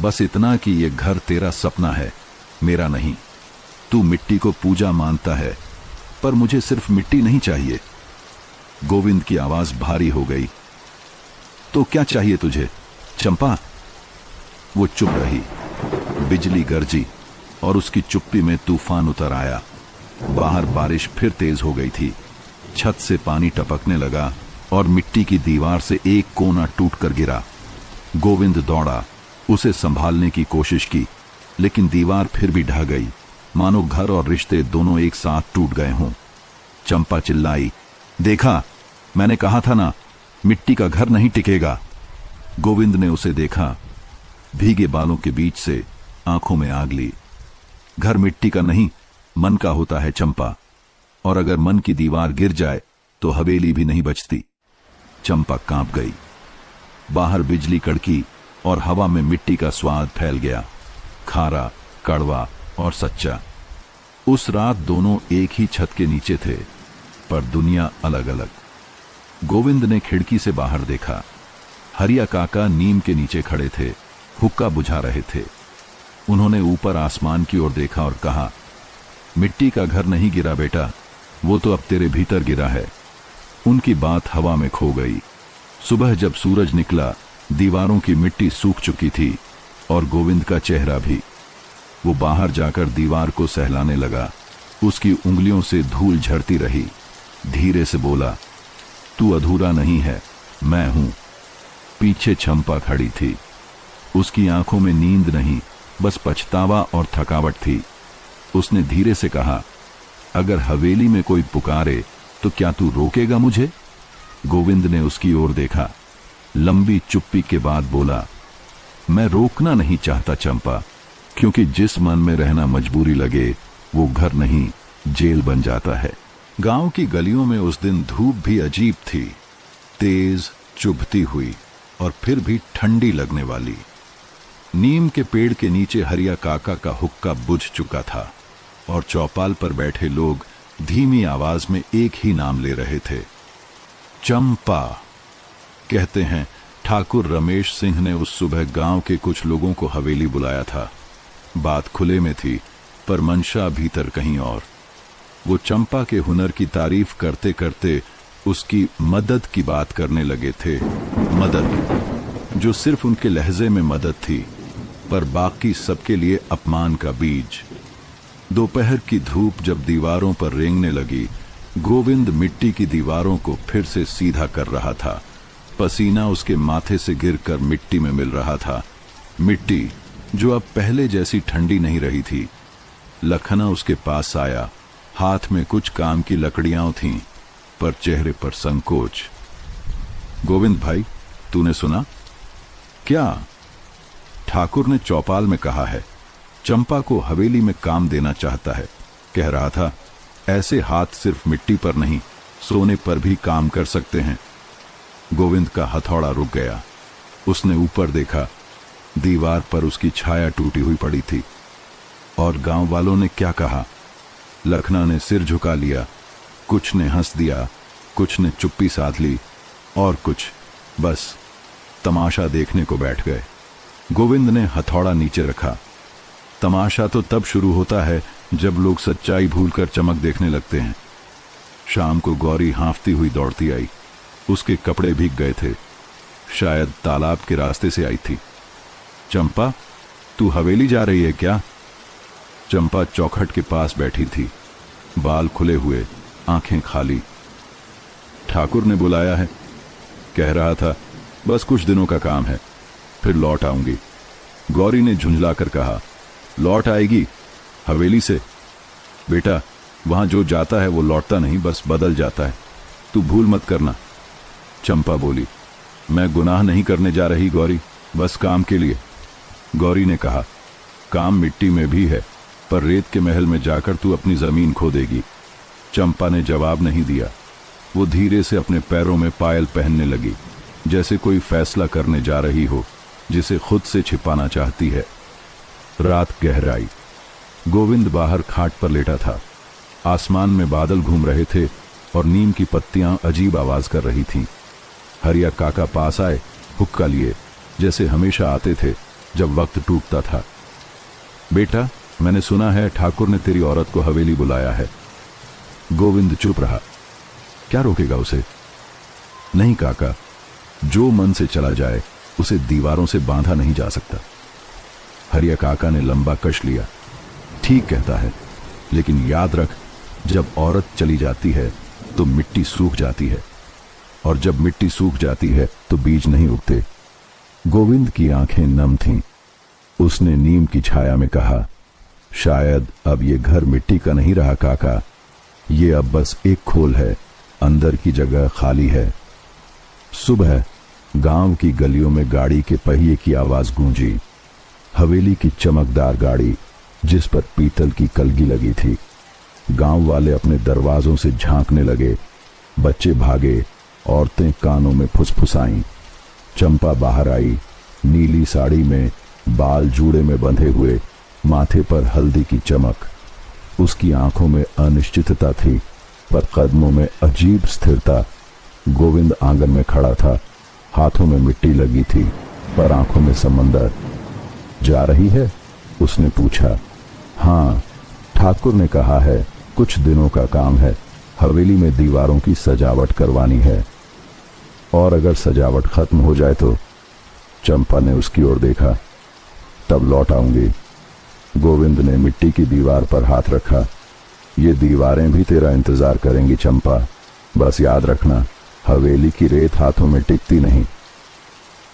बस इतना कि ये घर तेरा सपना है, मेरा नहीं। तू मिट्टी को पूजा मानता है, पर मुझे सिर्फ मिट्टी नहीं चाहिए। गोविंद की आवाज भारी हो गई। तो क्या चाहिए तुझे, चंपा? वो चुप रही। बिजली गरजी और उसकी चुप्पी में तूफान उतर आया। बाहर बारिश फिर तेज हो गई थी। छत से पानी टपकने लगा और मिट्टी की दीवार से एक कोना टूटकर गिरा। गोविंद दौड़ा, उसे संभालने की कोशिश की, लेकिन दीवार फिर भी ढह गई, मानो घर और रिश्ते दोनों एक साथ टूट गए हों। चंपा चिल्लाई, देखा, मैंने कहा था ना, मिट्टी का घर नहीं टिकेगा। गोविंद ने उसे देखा। भीगे बालों के बीच से आंखों में आग ली। घर मिट्टी का नहीं, मन का होता है चंपा, और अगर मन की दीवार गिर जाए तो हवेली भी नहीं बचती। चंपा कांप गई। बाहर बिजली कड़की और हवा में मिट्टी का स्वाद फैल गया, खारा, कड़वा और सच्चा। उस रात दोनों एक ही छत के नीचे थे, पर दुनिया अलग अलग। गोविंद ने खिड़की से बाहर देखा। हरिया काका नीम के नीचे खड़े थे, हुक्का बुझा रहे थे। उन्होंने ऊपर आसमान की ओर देखा और कहा, मिट्टी का घर नहीं गिरा बेटा, वो तो अब तेरे भीतर गिरा है। उनकी बात हवा में खो गई। सुबह जब सूरज निकला, दीवारों की मिट्टी सूख चुकी थी और गोविंद का चेहरा भी। वो बाहर जाकर दीवार को सहलाने लगा। उसकी उंगलियों से धूल झड़ती रही। धीरे से बोला, तू अधूरा नहीं है, मैं हूं। पीछे चंपा खड़ी थी। उसकी आंखों में नींद नहीं, बस पछतावा और थकावट थी। उसने धीरे से कहा, अगर हवेली में कोई पुकारे तो क्या तू रोकेगा मुझे? गोविंद ने उसकी ओर देखा। लंबी चुप्पी के बाद बोला, मैं रोकना नहीं चाहता चंपा, क्योंकि जिस मन में रहना मजबूरी लगे वो घर नहीं, जेल बन जाता है। गांव की गलियों में उस दिन धूप भी अजीब थी, तेज, चुभती हुई और फिर भी ठंडी लगने वाली। नीम के पेड़ के नीचे हरिया काका का हुक्का बुझ चुका था और चौपाल पर बैठे लोग धीमी आवाज में एक ही नाम ले रहे थे, चंपा। कहते हैं ठाकुर रमेश सिंह ने उस सुबह गांव के कुछ लोगों को हवेली बुलाया था। बात खुले में थी, पर मंशा भीतर कहीं और। वो चंपा के हुनर की तारीफ करते करते उसकी मदद की बात करने लगे थे। मदद जो सिर्फ उनके लहजे में मदद थी, पर बाकी सबके लिए अपमान का बीज। दोपहर की धूप जब दीवारों पर रेंगने लगी, गोविंद मिट्टी की दीवारों को फिर से सीधा कर रहा था। पसीना उसके माथे से गिरकर मिट्टी में मिल रहा था, मिट्टी जो अब पहले जैसी ठंडी नहीं रही थी। लखना उसके पास आया। हाथ में कुछ काम की लकड़ियां थीं, पर चेहरे पर संकोच। गोविंद भाई, तूने सुना? क्या? ठाकुर ने चौपाल में कहा है, चंपा को हवेली में काम देना चाहता है। कह रहा था, ऐसे हाथ सिर्फ मिट्टी पर नहीं, सोने पर भी काम कर सकते हैं। गोविंद का हथौड़ा रुक गया। उसने ऊपर देखा। दीवार पर उसकी छाया टूटी हुई पड़ी थी। और गांव वालों ने क्या कहा? लखना ने सिर झुका लिया। कुछ ने हंस दिया, कुछ ने चुप्पी साध ली, और कुछ बस तमाशा देखने को बैठ गए। गोविंद ने हथौड़ा नीचे रखा। तमाशा तो तब शुरू होता है जब लोग सच्चाई भूलकर चमक देखने लगते हैं। शाम को गौरी हांफती हुई दौड़ती आई। उसके कपड़े भीग गए थे, शायद तालाब के रास्ते से आई थी। चंपा, तू हवेली जा रही है क्या? चंपा चौखट के पास बैठी थी, बाल खुले हुए, आंखें खाली। ठाकुर ने बुलाया है, कह रहा था बस कुछ दिनों का काम है, फिर लौट आऊंगी। गौरी ने झुंझलाकर कहा, लौट आएगी हवेली से? बेटा, वहां जो जाता है वो लौटता नहीं, बस बदल जाता है, तू भूल मत करना। चंपा बोली, मैं गुनाह नहीं करने जा रही गौरी, बस काम के लिए। गौरी ने कहा, काम मिट्टी में भी है, पर रेत के महल में जाकर तू अपनी जमीन खो देगी। चंपा ने जवाब नहीं दिया। वो धीरे से अपने पैरों में पायल पहनने लगी, जैसे कोई फैसला करने जा रही हो जिसे खुद से छिपाना चाहती है। रात गहराई। गोविंद बाहर खाट पर लेटा था। आसमान में बादल घूम रहे थे और नीम की पत्तियां अजीब आवाज कर रही थीं। हरिया काका पास आए, हुक्का लिए, जैसे हमेशा आते थे जब वक्त टूटता था। बेटा, मैंने सुना है ठाकुर ने तेरी औरत को हवेली बुलाया है। गोविंद चुप रहा। क्या रोकेगा उसे? नहीं काका, जो मन से चला जाए उसे दीवारों से बांधा नहीं जा सकता। हरिया काका ने लंबा कश लिया। ठीक कहता है, लेकिन याद रख, जब औरत चली जाती है तो मिट्टी सूख जाती है, और जब मिट्टी सूख जाती है तो बीज नहीं उगते। गोविंद की आंखें नम थीं। उसने नीम की छाया में कहा, शायद अब ये घर मिट्टी का नहीं रहा काका, ये अब बस एक खोल है, अंदर की जगह खाली है। सुबह गांव की गलियों में गाड़ी के पहिए की आवाज गूंजी। हवेली की चमकदार गाड़ी, जिस पर पीतल की कलगी लगी थी। गांव वाले अपने दरवाजों से झांकने लगे। बच्चे भागे, औरतें कानों में फुसफुसाईं। चंपा बाहर आई, नीली साड़ी में, बाल जूड़े में बंधे हुए, माथे पर हल्दी की चमक। उसकी आंखों में अनिश्चितता थी, पर कदमों में अजीब स्थिरता। गोविंद आंगन में खड़ा था, हाथों में मिट्टी लगी थी, पर आंखों में समंदर। जा रही है? उसने पूछा। हाँ, ठाकुर ने कहा है कुछ दिनों का काम है, हवेली में दीवारों की सजावट करवानी है, और अगर सजावट खत्म हो जाए तो। चंपा ने उसकी ओर देखा। तब लौट आऊंगी। गोविंद ने मिट्टी की दीवार पर हाथ रखा। ये दीवारें भी तेरा इंतजार करेंगी चंपा, बस याद रखना, हवेली की रेत हाथों में टिकती नहीं।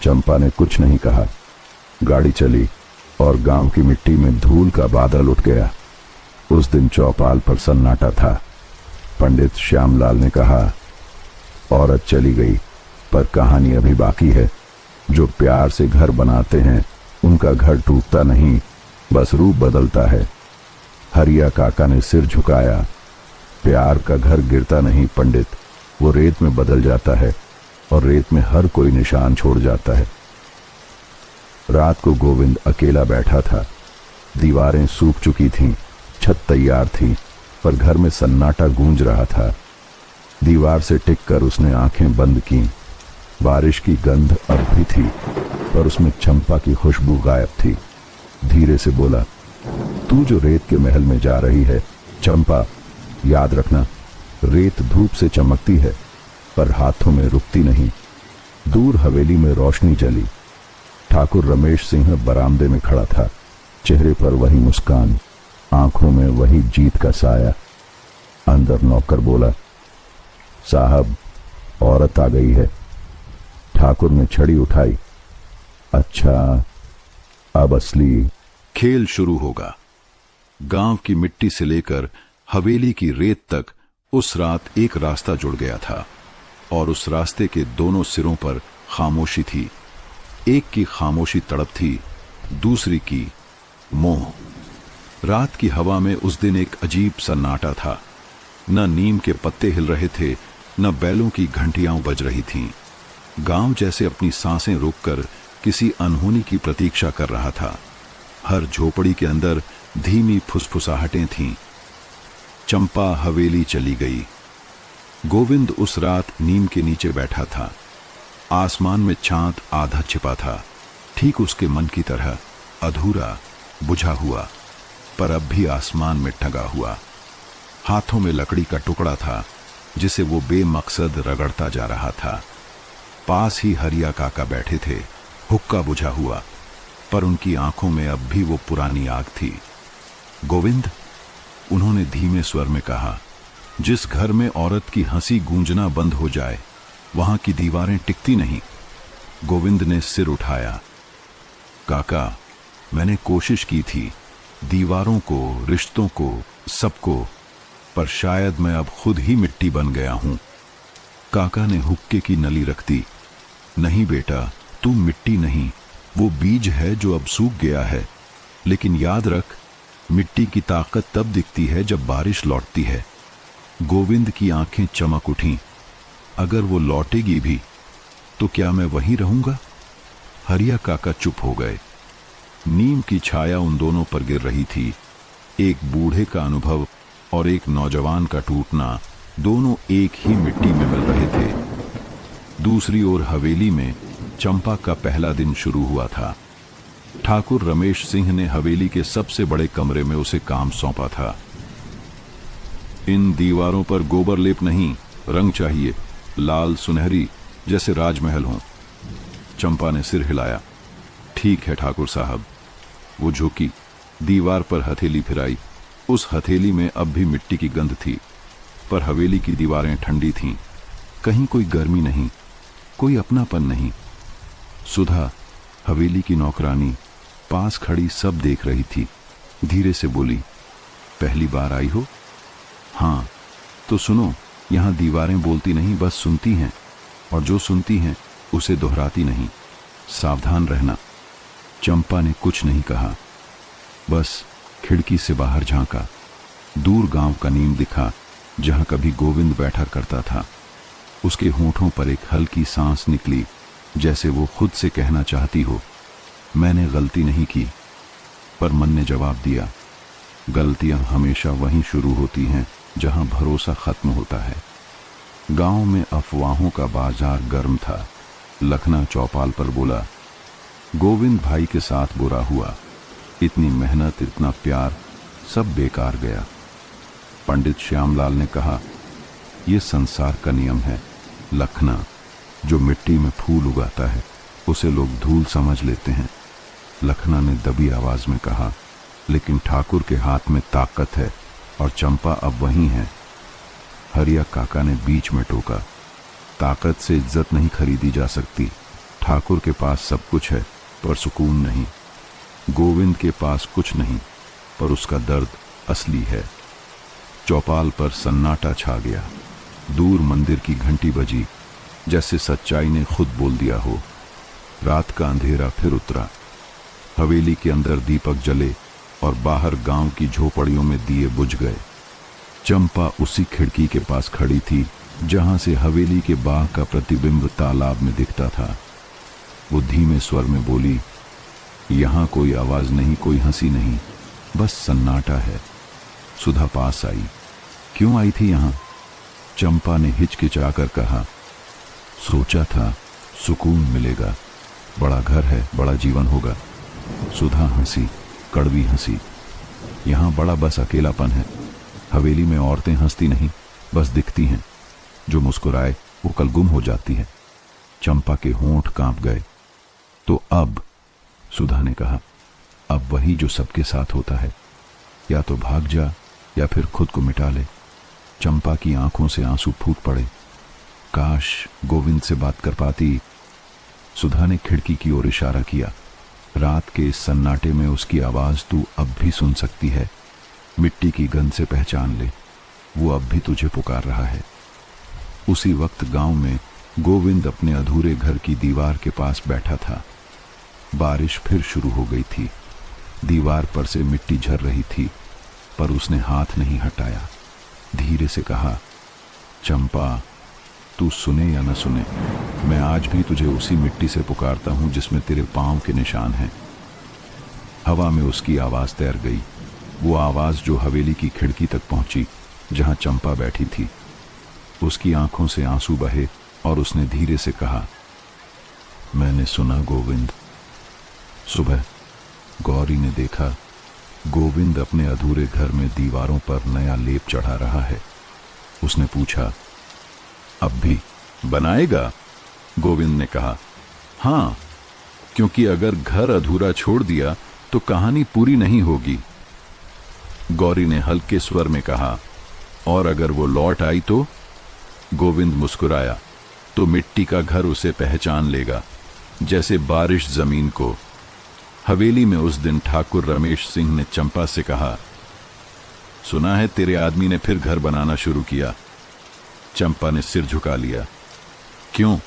चंपा ने कुछ नहीं कहा। गाड़ी चली और गांव की मिट्टी में धूल का बादल उठ गया। उस दिन चौपाल पर सन्नाटा था। पंडित श्यामलाल ने कहा, औरत चली गई, पर कहानी अभी बाकी है। जो प्यार से घर बनाते हैं उनका घर टूटता नहीं, बस रूप बदलता है। हरिया काका ने सिर झुकाया। प्यार का घर गिरता नहीं पंडित, वो रेत में बदल जाता है, और रेत में हर कोई निशान छोड़ जाता है। रात को गोविंद अकेला बैठा था। दीवारें सूख चुकी थीं, छत तैयार थी, पर घर में सन्नाटा गूंज रहा था। दीवार से टिककर उसने आंखें बंद की। बारिश की गंध अब भी थी, पर उसमें चंपा की खुशबू गायब थी। धीरे से बोला, तू जो रेत के महल में जा रही है चंपा, याद रखना, रेत धूप से चमकती है, पर हाथों में रुकती नहीं। दूर हवेली में रोशनी जली। ठाकुर रमेश सिंह बरामदे में खड़ा था, चेहरे पर वही मुस्कान, आंखों में वही जीत का साया। अंदर नौकर बोला, साहब, औरत आ गई है। ठाकुर ने छड़ी उठाई। अच्छा, अब असली खेल शुरू होगा। गांव की मिट्टी से लेकर हवेली की रेत तक उस रात एक रास्ता जुड़ गया था, और उस रास्ते के दोनों सिरों पर खामोशी थी। एक की खामोशी तड़प थी, दूसरी की मोह। रात की हवा में उस दिन एक अजीब सन्नाटा था। न नीम के पत्ते हिल रहे थे, न बैलों की घंटियां बज रही थीं। गांव जैसे अपनी सांसें रोककर किसी अनहोनी की प्रतीक्षा कर रहा था। हर झोपड़ी के अंदर धीमी फुसफुसाहटें थीं। चंपा हवेली चली गई। गोविंद उस रात नीम के नीचे बैठा था। आसमान में चांद आधा छिपा था, ठीक उसके मन की तरह, अधूरा, बुझा हुआ, पर अब भी आसमान में टंगा हुआ। हाथों में लकड़ी का टुकड़ा था, जिसे वो बेमकसद रगड़ता जा रहा था। पास ही हरिया काका बैठे थे, हुक्का बुझा हुआ, पर उनकी आंखों में अब भी वो पुरानी आग थी। गोविंद, उन्होंने धीमे स्वर में कहा, जिस घर में औरत की हंसी गूंजना बंद हो जाए, वहां की दीवारें टिकती नहीं। गोविंद ने सिर उठाया। काका, मैंने कोशिश की थी, दीवारों को, रिश्तों को, सबको, पर शायद मैं अब खुद ही मिट्टी बन गया हूं। काका ने हुक्के की नली रख दी। नहीं बेटा, तू मिट्टी नहीं, वो बीज है जो अब सूख गया है। लेकिन याद रख, मिट्टी की ताकत तब दिखती है जब बारिश लौटती है। गोविंद की आंखें चमक उठीं। अगर वो लौटेगी भी, तो क्या मैं वहीं रहूंगा? हरिया काका चुप हो गए। नीम की छाया उन दोनों पर गिर रही थी। एक बूढ़े का अनुभव और एक नौजवान का टूटना दोनों एक ही मिट्टी में मिल रहे थे। दूसरी ओर हवेली में चंपा का पहला दिन शुरू हुआ था। ठाकुर रमेश सिंह ने हवेली के सबसे बड़े कमरे में उसे काम सौंपा था। इन दीवारों पर गोबर लेप नहीं, रंग चाहिए, लाल सुनहरी, जैसे राजमहल हों। चंपा ने सिर हिलाया। ठीक है ठाकुर साहब। वो झुकी, दीवार पर हथेली फिराई। उस हथेली में अब भी मिट्टी की गंध थी, पर हवेली की दीवारें ठंडी थीं। कहीं कोई गर्मी नहीं, कोई अपनापन नहीं। सुधा, हवेली की नौकरानी, पास खड़ी सब देख रही थी। धीरे से बोली, पहली बार आई हो? हाँ। तो सुनो, यहां दीवारें बोलती नहीं, बस सुनती हैं, और जो सुनती हैं उसे दोहराती नहीं। सावधान रहना। चंपा ने कुछ नहीं कहा, बस खिड़की से बाहर झांका। दूर गांव का नीम दिखा, जहां कभी गोविंद बैठा करता था। उसके होठों पर एक हल्की सांस निकली, जैसे वो खुद से कहना चाहती हो, मैंने गलती नहीं की। पर मन ने जवाब दिया, गलतियां हमेशा वहीं शुरू होती हैं जहां भरोसा खत्म होता है। गांव में अफवाहों का बाजार गर्म था। लखना चौपाल पर बोला, गोविंद भाई के साथ बुरा हुआ। इतनी मेहनत, इतना प्यार, सब बेकार गया। पंडित श्यामलाल ने कहा, यह संसार का नियम है लखना। जो मिट्टी में फूल उगाता है उसे लोग धूल समझ लेते हैं। लखना ने दबी आवाज में कहा, लेकिन ठाकुर के हाथ में ताकत है और चंपा अब वहीं है। हरिया काका ने बीच में टोका, ताकत से इज्जत नहीं खरीदी जा सकती। ठाकुर के पास सब कुछ है पर सुकून नहीं। गोविंद के पास कुछ नहीं पर उसका दर्द असली है। चौपाल पर सन्नाटा छा गया। दूर मंदिर की घंटी बजी, जैसे सच्चाई ने खुद बोल दिया हो। रात का अंधेरा फिर उतरा। हवेली के अंदर दीपक जले और बाहर गांव की झोपड़ियों में दिए बुझ गए। चंपा उसी खिड़की के पास खड़ी थी जहां से हवेली के बाग का प्रतिबिंब तालाब में दिखता था। वो धीमे स्वर में बोली, यहां कोई आवाज नहीं, कोई हंसी नहीं, बस सन्नाटा है। सुधा पास आई। क्यों आई थी यहां? चंपा ने हिचकिचाकर कहा, सोचा था सुकून मिलेगा, बड़ा घर है, बड़ा जीवन होगा। सुधा हंसी, कड़वी हंसी। यहां बड़ा बस अकेलापन है। हवेली में औरतें हंसती नहीं, बस दिखती हैं। जो मुस्कुराए वो कल गुम हो जाती है। चंपा के होंठ कांप गए। तो अब, सुधा ने कहा, अब वही जो सबके साथ होता है, या तो भाग जा या फिर खुद को मिटा ले। चंपा की आंखों से आंसू फूट पड़े। काश गोविंद से बात कर पाती। सुधा ने खिड़की की ओर इशारा किया। रात के इस सन्नाटे में उसकी आवाज तू अब भी सुन सकती है। मिट्टी की गंध से पहचान ले, वो अब भी तुझे पुकार रहा है। उसी वक्त गांव में गोविंद अपने अधूरे घर की दीवार के पास बैठा था। बारिश फिर शुरू हो गई थी। दीवार पर से मिट्टी झर रही थी, पर उसने हाथ नहीं हटाया। धीरे से कहा, चंपा, तू सुने या न सुने, मैं आज भी तुझे उसी मिट्टी से पुकारता हूं जिसमें तेरे पांव के निशान हैं। हवा में उसकी आवाज तैर गई, वो आवाज जो हवेली की खिड़की तक पहुंची जहां चंपा बैठी थी। उसकी आंखों से आंसू बहे और उसने धीरे से कहा, मैंने सुना गोविंद। सुबह गौरी ने देखा गोविंद अपने अधूरे घर में दीवारों पर नया लेप चढ़ा रहा है। उसने पूछा, अब भी बनाएगा? गोविंद ने कहा, हां, क्योंकि अगर घर अधूरा छोड़ दिया तो कहानी पूरी नहीं होगी। गौरी ने हल्के स्वर में कहा, और अगर वो लौट आई तो? गोविंद मुस्कुराया, तो मिट्टी का घर उसे पहचान लेगा, जैसे बारिश जमीन को। हवेली में उस दिन ठाकुर रमेश सिंह ने चंपा से कहा, सुना है तेरे आदमी ने फिर घर बनाना शुरू किया। चंपा ने सिर झुका लिया। क्यों,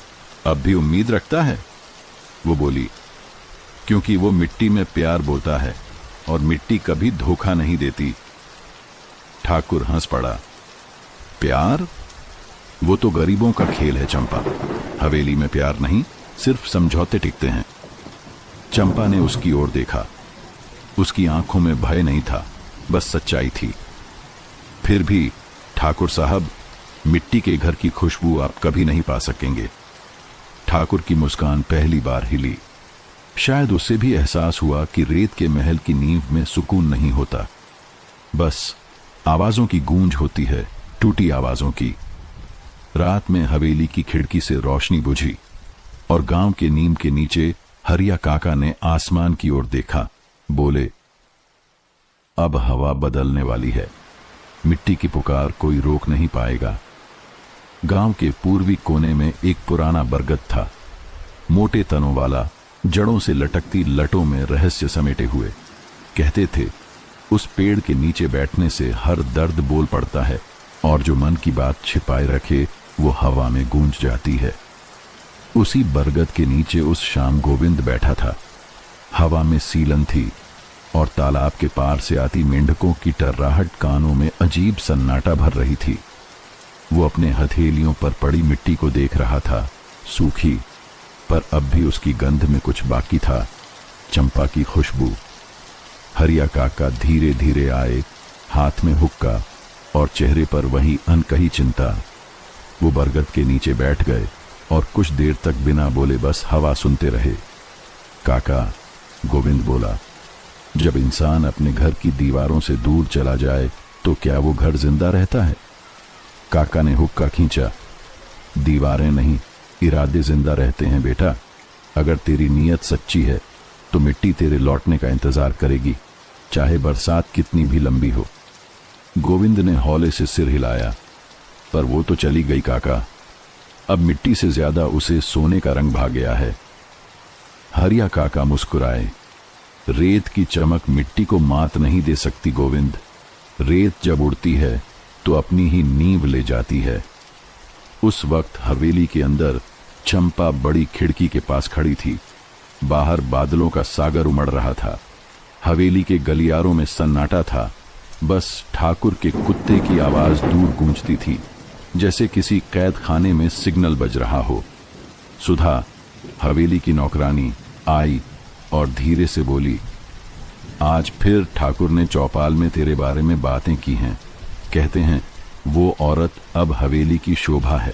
अब भी उम्मीद रखता है? वो बोली, क्योंकि वो मिट्टी में प्यार बोता है और मिट्टी कभी धोखा नहीं देती। ठाकुर हंस पड़ा। प्यार? वो तो गरीबों का खेल है चंपा। हवेली में प्यार नहीं, सिर्फ समझौते टिकते हैं। चंपा ने उसकी ओर देखा। उसकी आंखों में भय नहीं था, बस सच्चाई थी। फिर भी ठाकुर साहब, मिट्टी के घर की खुशबू आप कभी नहीं पा सकेंगे। ठाकुर की मुस्कान पहली बार हिली। शायद उससे भी एहसास हुआ कि रेत के महल की नींव में सुकून नहीं होता, बस आवाजों की गूंज होती है, टूटी आवाजों की। रात में हवेली की खिड़की से रोशनी बुझी और गांव के नीम के नीचे हरिया काका ने आसमान की ओर देखा। बोले, अब हवा बदलने वाली है, मिट्टी की पुकार कोई रोक नहीं पाएगा। गांव के पूर्वी कोने में एक पुराना बरगद था, मोटे तनों वाला, जड़ों से लटकती लटों में रहस्य समेटे हुए। कहते थे उस पेड़ के नीचे बैठने से हर दर्द बोल पड़ता है और जो मन की बात छिपाए रखे वो हवा में गूंज जाती है। उसी बरगद के नीचे उस शाम गोविंद बैठा था। हवा में सीलन थी और तालाब के पार से आती मेंढकों की टर्राहट कानों में अजीब सन्नाटा भर रही थी। वो अपने हथेलियों पर पड़ी मिट्टी को देख रहा था, सूखी, पर अब भी उसकी गंध में कुछ बाकी था, चंपा की खुशबू। हरिया काका धीरे धीरे आए, हाथ में हुक्का और चेहरे पर वही अनकही चिंता। वो बरगद के नीचे बैठ गए और कुछ देर तक बिना बोले बस हवा सुनते रहे। काका, गोविंद बोला, जब इंसान अपने घर की दीवारों से दूर चला जाए तो क्या वो घर जिंदा रहता है? काका ने हुक्का खींचा। दीवारें नहीं, इरादे जिंदा रहते हैं बेटा। अगर तेरी नीयत सच्ची है तो मिट्टी तेरे लौटने का इंतजार करेगी, चाहे बरसात कितनी भी लंबी हो। गोविंद ने हौले से सिर हिलाया, पर वो तो चली गई काका। अब मिट्टी से ज्यादा उसे सोने का रंग भा गया है। हरिया काका मुस्कुराए। रेत की चमक मिट्टी को मात नहीं दे सकती गोविंद। रेत जब उड़ती है तो अपनी ही नींव ले जाती है। उस वक्त हवेली के अंदर चंपा बड़ी खिड़की के पास खड़ी थी। बाहर बादलों का सागर उमड़ रहा था। हवेली के गलियारों में सन्नाटा था, बस ठाकुर के कुत्ते की आवाज दूर गूंजती थी, जैसे किसी कैद खाने में सिग्नल बज रहा हो। सुधा, हवेली की नौकरानी, आई और धीरे से बोली, आज फिर ठाकुर ने चौपाल में तेरे बारे में बातें की हैं। कहते हैं वो औरत अब हवेली की शोभा है।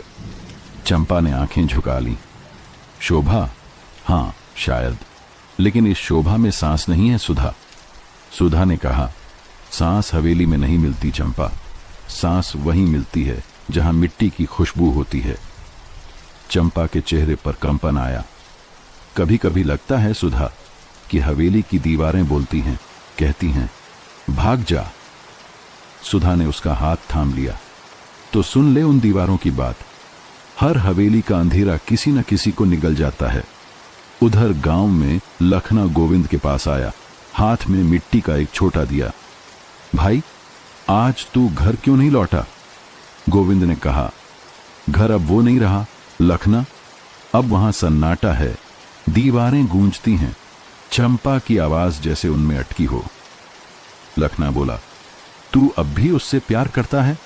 चंपा ने आंखें झुका ली। शोभा? हाँ, शायद, लेकिन इस शोभा में सांस नहीं है सुधा। सुधा ने कहा, सांस हवेली में नहीं मिलती चंपा, सांस वहीं मिलती है जहां मिट्टी की खुशबू होती है। चंपा के चेहरे पर कंपन आया। कभी कभी लगता है सुधा कि हवेली की दीवारें बोलती हैं, कहती हैं, भाग जा। सुधा ने उसका हाथ थाम लिया। तो सुन ले उन दीवारों की बात। हर हवेली का अंधेरा किसी न किसी को निगल जाता है। उधर गांव में लखना गोविंद के पास आया, हाथ में मिट्टी का एक छोटा दिया। भाई, आज तू घर क्यों नहीं लौटा? गोविंद ने कहा, घर अब वो नहीं रहा लखना, अब वहां सन्नाटा है, दीवारें गूंजती हैं, चंपा की आवाज जैसे उनमें अटकी हो। लखना बोला, तू अब भी उससे प्यार करता है?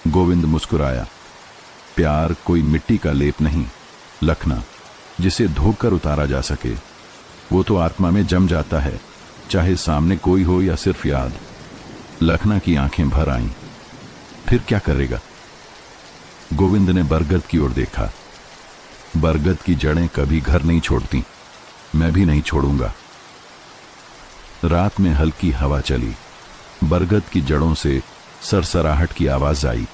गोविंद मुस्कुराया। प्यार कोई मिट्टी का लेप नहीं लखना, जिसे धोकर उतारा जा सके। वो तो आत्मा में जम जाता है, चाहे सामने कोई हो या सिर्फ याद। लखना की आंखें भर आईं। फिर क्या करेगा? गोविंद ने बरगद की ओर देखा। बरगद की जड़ें कभी घर नहीं छोड़ती, मैं भी नहीं छोड़ूंगा। रात में हल्की हवा चली। बरगद की जड़ों से सरसराहट की आवाज आई,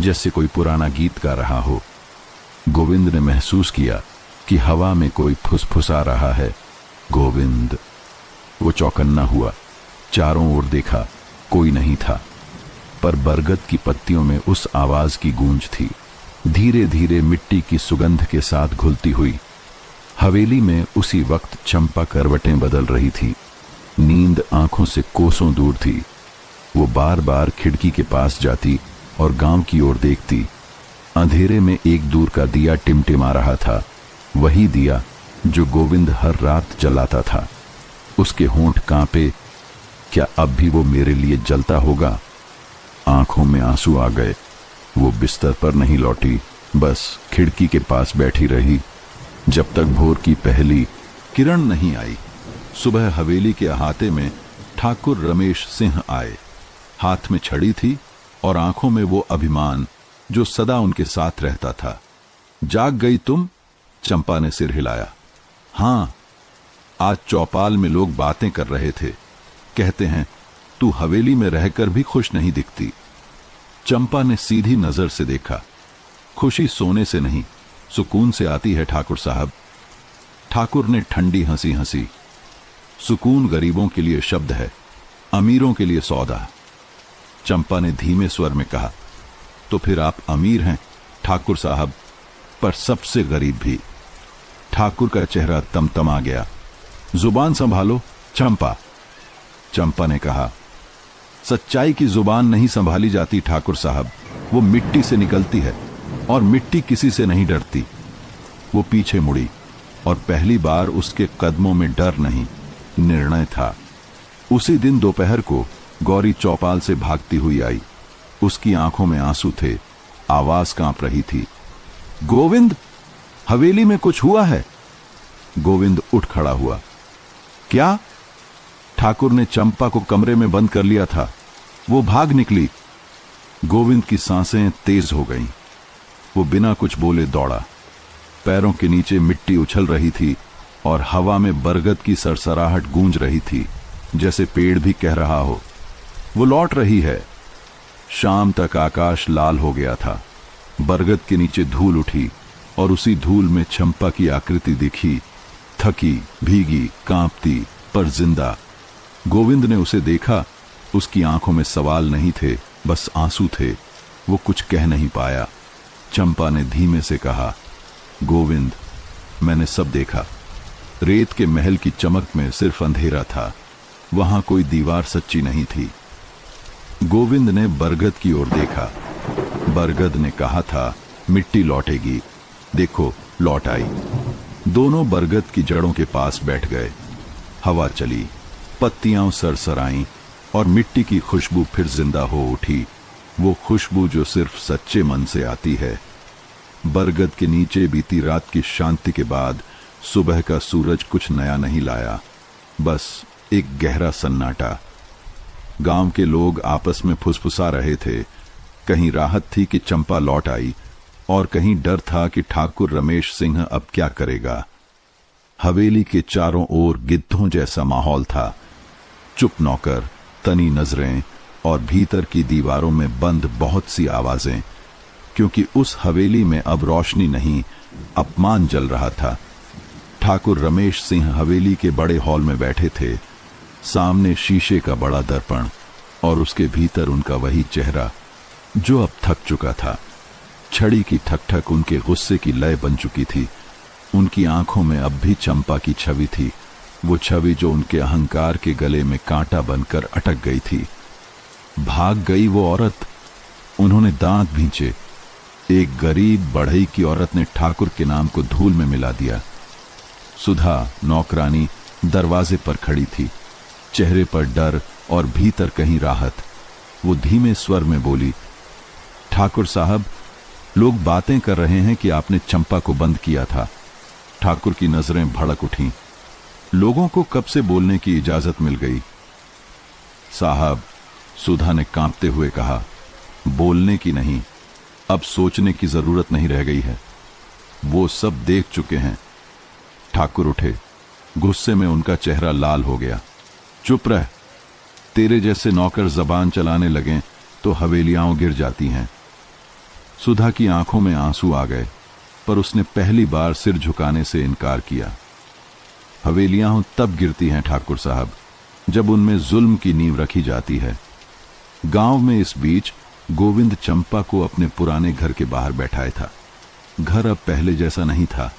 जैसे कोई पुराना गीत गा रहा हो। गोविंद ने महसूस किया कि हवा में कोई फुसफुसा रहा है। गोविंद। वो चौकन्ना हुआ, चारों ओर देखा, कोई नहीं था, पर बरगद की पत्तियों में उस आवाज की गूंज थी, धीरे धीरे मिट्टी की सुगंध के साथ घुलती हुई। हवेली में उसी वक्त चंपा करवटें बदल रही थी। नींद आंखों से कोसों दूर थी। वो बार बार खिड़की के पास जाती और गांव की ओर देखती। अंधेरे में एक दूर का दिया टिमटिमा रहा था, वही दिया जो गोविंद हर रात जलाता था। उसके होंठ कांपे, क्या अब भी वो मेरे लिए जलता होगा? आंखों में आंसू आ गए। वो बिस्तर पर नहीं लौटी, बस खिड़की के पास बैठी रही, जब तक भोर की पहली किरण नहीं आई। सुबह हवेली के अहाते में ठाकुर रमेश सिंह आए। हाथ में छड़ी थी और आंखों में वो अभिमान जो सदा उनके साथ रहता था। जाग गई तुम? चंपा ने सिर हिलाया। हां, आज चौपाल में लोग बातें कर रहे थे। कहते हैं तू हवेली में रहकर भी खुश नहीं दिखती। चंपा ने सीधी नजर से देखा। खुशी सोने से नहीं, सुकून से आती है ठाकुर साहब। ठाकुर ने ठंडी हंसी हंसी। सुकून गरीबों के लिए शब्द है, अमीरों के लिए सौदा। चंपा ने धीमे स्वर में कहा, तो फिर आप अमीर हैं ठाकुर साहब, पर सबसे गरीब भी। ठाकुर का चेहरा तमतमा गया। जुबान संभालो चंपा। चंपा ने कहा, सच्चाई की जुबान नहीं संभाली जाती ठाकुर साहब, वो मिट्टी से निकलती है और मिट्टी किसी से नहीं डरती। वो पीछे मुड़ी और पहली बार उसके कदमों में डर नहीं, निर्णय था। उसी दिन दोपहर को गौरी चौपाल से भागती हुई आई। उसकी आंखों में आंसू थे, आवाज कांप रही थी। गोविंद, हवेली में कुछ हुआ है? गोविंद उठ खड़ा हुआ। क्या? ठाकुर ने चंपा को कमरे में बंद कर लिया था, वो भाग निकली। गोविंद की सांसें तेज हो गईं। वो बिना कुछ बोले दौड़ा। पैरों के नीचे मिट्टी उछल रही थी और हवा में बरगद की सरसराहट गूंज रही थी, जैसे पेड़ भी कह रहा हो, वो लौट रही है। शाम तक आकाश लाल हो गया था। बरगद के नीचे धूल उठी और उसी धूल में चंपा की आकृति दिखी, थकी, भीगी, कांपती, पर जिंदा। गोविंद ने उसे देखा। उसकी आंखों में सवाल नहीं थे, बस आंसू थे। वो कुछ कह नहीं पाया। चंपा ने धीमे से कहा, गोविंद, मैंने सब देखा। रेत के महल की चमक में सिर्फ अंधेरा था, वहां कोई दीवार सच्ची नहीं थी। गोविंद ने बरगद की ओर देखा। बरगद ने कहा था मिट्टी लौटेगी, देखो लौट आई। दोनों बरगद की जड़ों के पास बैठ गए। हवा चली, पत्तियां सरसराईं और मिट्टी की खुशबू फिर जिंदा हो उठी, वो खुशबू जो सिर्फ सच्चे मन से आती है। बरगद के नीचे बीती रात की शांति के बाद सुबह का सूरज कुछ नया नहीं लाया, बस एक गहरा सन्नाटा। गांव के लोग आपस में फुसफुसा रहे थे। कहीं राहत थी कि चंपा लौट आई और कहीं डर था कि ठाकुर रमेश सिंह अब क्या करेगा। हवेली के चारों ओर गिद्धों जैसा माहौल था। चुप नौकर, तनी नजरें और भीतर की दीवारों में बंद बहुत सी आवाजें, क्योंकि उस हवेली में अब रोशनी नहीं, अपमान जल रहा था। ठाकुर रमेश सिंह हवेली के बड़े हॉल में बैठे थे। सामने शीशे का बड़ा दर्पण और उसके भीतर उनका वही चेहरा जो अब थक चुका था। छड़ी की ठक ठक उनके गुस्से की लय बन चुकी थी। उनकी आंखों में अब भी चंपा की छवि थी, वो छवि जो उनके अहंकार के गले में कांटा बनकर अटक गई थी। भाग गई वो औरत। उन्होंने दांत भींचे। एक गरीब बढ़ई की औरत ने ठाकुर के नाम को धूल में मिला दिया। सुधा नौकरानी दरवाजे पर खड़ी थी, चेहरे पर डर और भीतर कहीं राहत। वो धीमे स्वर में बोली, ठाकुर साहब, लोग बातें कर रहे हैं कि आपने चंपा को बंद किया था। ठाकुर की नजरें भड़क उठीं। लोगों को कब से बोलने की इजाजत मिल गई? साहब, सुधा ने कांपते हुए कहा, बोलने की नहीं, अब सोचने की जरूरत नहीं रह गई है। वो सब देख चुके हैं। ठाकुर उठे। गुस्से में उनका चेहरा लाल हो गया। चुप रह, तेरे जैसे नौकर जबान चलाने लगे तो हवेलियां गिर जाती हैं। सुधा की आंखों में आंसू आ गए, पर उसने पहली बार सिर झुकाने से इनकार किया। हवेलियां तब गिरती हैं ठाकुर साहब, जब उनमें जुल्म की नींव रखी जाती है। गांव में इस बीच गोविंद चंपा को अपने पुराने घर के बाहर बैठाया था। घर अब पहले जैसा नहीं था।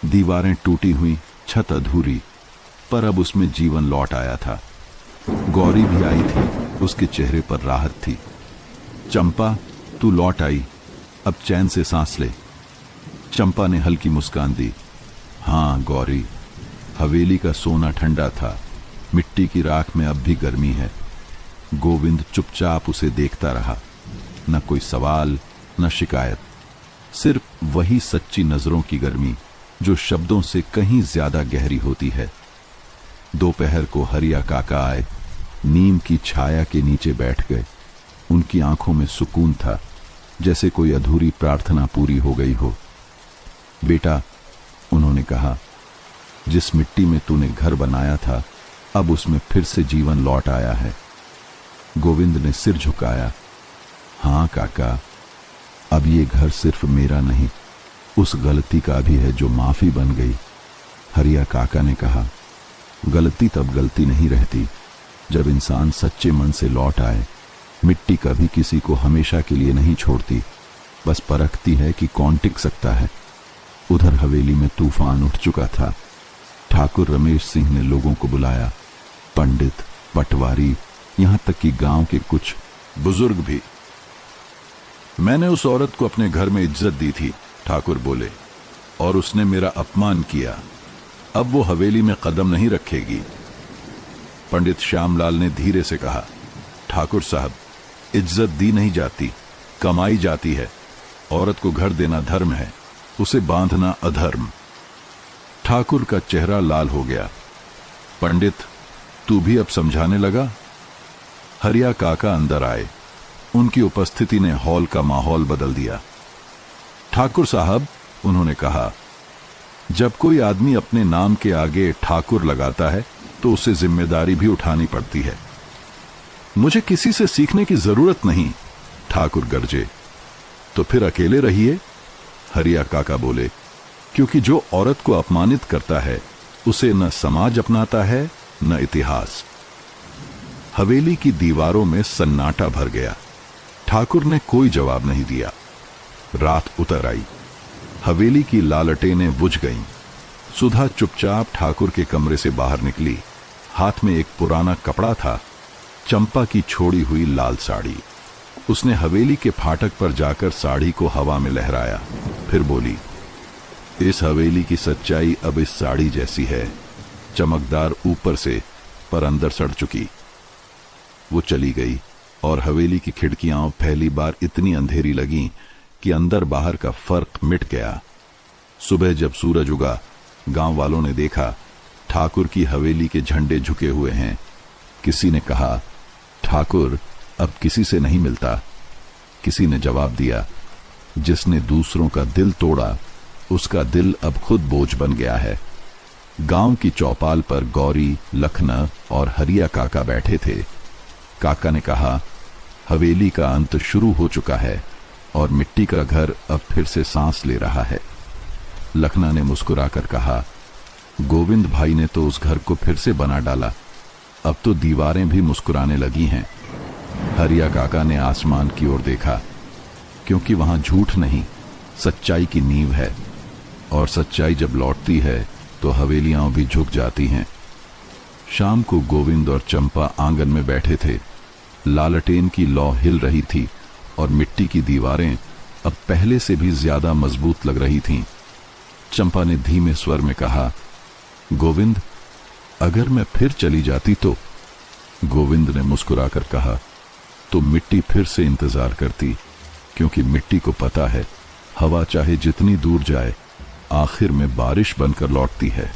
दीवारें टूटी हुई, छत अधूरी, पर अब उसमें जीवन लौट आया था। गौरी भी आई थी, उसके चेहरे पर राहत थी। चंपा, तू लौट आई, अब चैन से सांस ले। चंपा ने हल्की मुस्कान दी। हां गौरी, हवेली का सोना ठंडा था, मिट्टी की राख में अब भी गर्मी है। गोविंद चुपचाप उसे देखता रहा। न कोई सवाल, न शिकायत, सिर्फ वही सच्ची नजरों की गर्मी जो शब्दों से कहीं ज्यादा गहरी होती है। दोपहर को हरिया काका आए, नीम की छाया के नीचे बैठ गए। उनकी आंखों में सुकून था। जैसे कोई अधूरी प्रार्थना पूरी हो गई हो। बेटा, उन्होंने कहा, जिस मिट्टी में तूने घर बनाया था अब उसमें फिर से जीवन लौट आया है। गोविंद ने सिर झुकाया। हाँ काका, अब ये घर सिर्फ मेरा नहीं, उस गलती का भी है जो माफी बन गई। हरिया काका ने कहा, गलती तब गलती नहीं रहती जब इंसान सच्चे मन से लौट आए। मिट्टी कभी किसी को हमेशा के लिए नहीं छोड़ती, बस परखती है कि कौन टिक सकता है। उधर हवेली में तूफान उठ चुका था। ठाकुर रमेश सिंह ने लोगों को बुलाया, पंडित, पटवारी, यहां तक कि गांव के कुछ बुजुर्ग भी। मैंने उस औरत को अपने घर में इज्जत दी थी, ठाकुर बोले, और उसने मेरा अपमान किया। अब वो हवेली में कदम नहीं रखेगी। पंडित श्यामलाल ने धीरे से कहा, ठाकुर साहब, इज्जत दी नहीं जाती, कमाई जाती है। औरत को घर देना धर्म है, उसे बांधना अधर्म। ठाकुर का चेहरा लाल हो गया। पंडित, तू भी अब समझाने लगा? हरिया काका अंदर आए। उनकी उपस्थिति ने हॉल का माहौल बदल दिया। ठाकुर साहब, उन्होंने कहा, जब कोई आदमी अपने नाम के आगे ठाकुर लगाता है तो उसे जिम्मेदारी भी उठानी पड़ती है। मुझे किसी से सीखने की जरूरत नहीं, ठाकुर गरजे। तो फिर अकेले रहिए, हरिया काका बोले, क्योंकि जो औरत को अपमानित करता है उसे न समाज अपनाता है न इतिहास। हवेली की दीवारों में सन्नाटा भर गया। ठाकुर ने कोई जवाब नहीं दिया। रात उतर आई। हवेली की लालटेनें बुझ गईं। सुधा चुपचाप ठाकुर के कमरे से बाहर निकली। हाथ में एक पुराना कपड़ा था, चंपा की छोड़ी हुई लाल साड़ी। उसने हवेली के फाटक पर जाकर साड़ी को हवा में लहराया, फिर बोली, इस हवेली की सच्चाई अब इस साड़ी जैसी है, चमकदार ऊपर से पर अंदर सड़ चुकी। वो चली गई और हवेली की खिड़कियां पहली बार इतनी अंधेरी लगीं कि अंदर बाहर का फर्क मिट गया। सुबह जब सूरज उगा, गांव वालों ने देखा ठाकुर की हवेली के झंडे झुके हुए हैं। किसी ने कहा, ठाकुर अब किसी से नहीं मिलता। किसी ने जवाब दिया, जिसने दूसरों का दिल तोड़ा उसका दिल अब खुद बोझ बन गया है। गांव की चौपाल पर गौरी, लखना और हरिया काका बैठे थे। काका ने कहा, हवेली का अंत शुरू हो चुका है और मिट्टी का घर अब फिर से सांस ले रहा है। लखना ने मुस्कुराकर कहा, गोविंद भाई ने तो उस घर को फिर से बना डाला, अब तो दीवारें भी मुस्कुराने लगी हैं। हरिया काका ने आसमान की ओर देखा, क्योंकि वहां झूठ नहीं, सच्चाई की नींव है, और सच्चाई जब लौटती है तो हवेलियां भी झुक जाती हैं। शाम को गोविंद और चंपा आंगन में बैठे थे। लालटेन की लौ हिल रही थी और मिट्टी की दीवारें अब पहले से भी ज्यादा मजबूत लग रही थीं। चंपा ने धीमे स्वर में कहा, गोविंद, अगर मैं फिर चली जाती तो? गोविंद ने मुस्कुराकर कहा, तो मिट्टी फिर से इंतजार करती, क्योंकि मिट्टी को पता है हवा चाहे जितनी दूर जाए आखिर में बारिश बनकर लौटती है।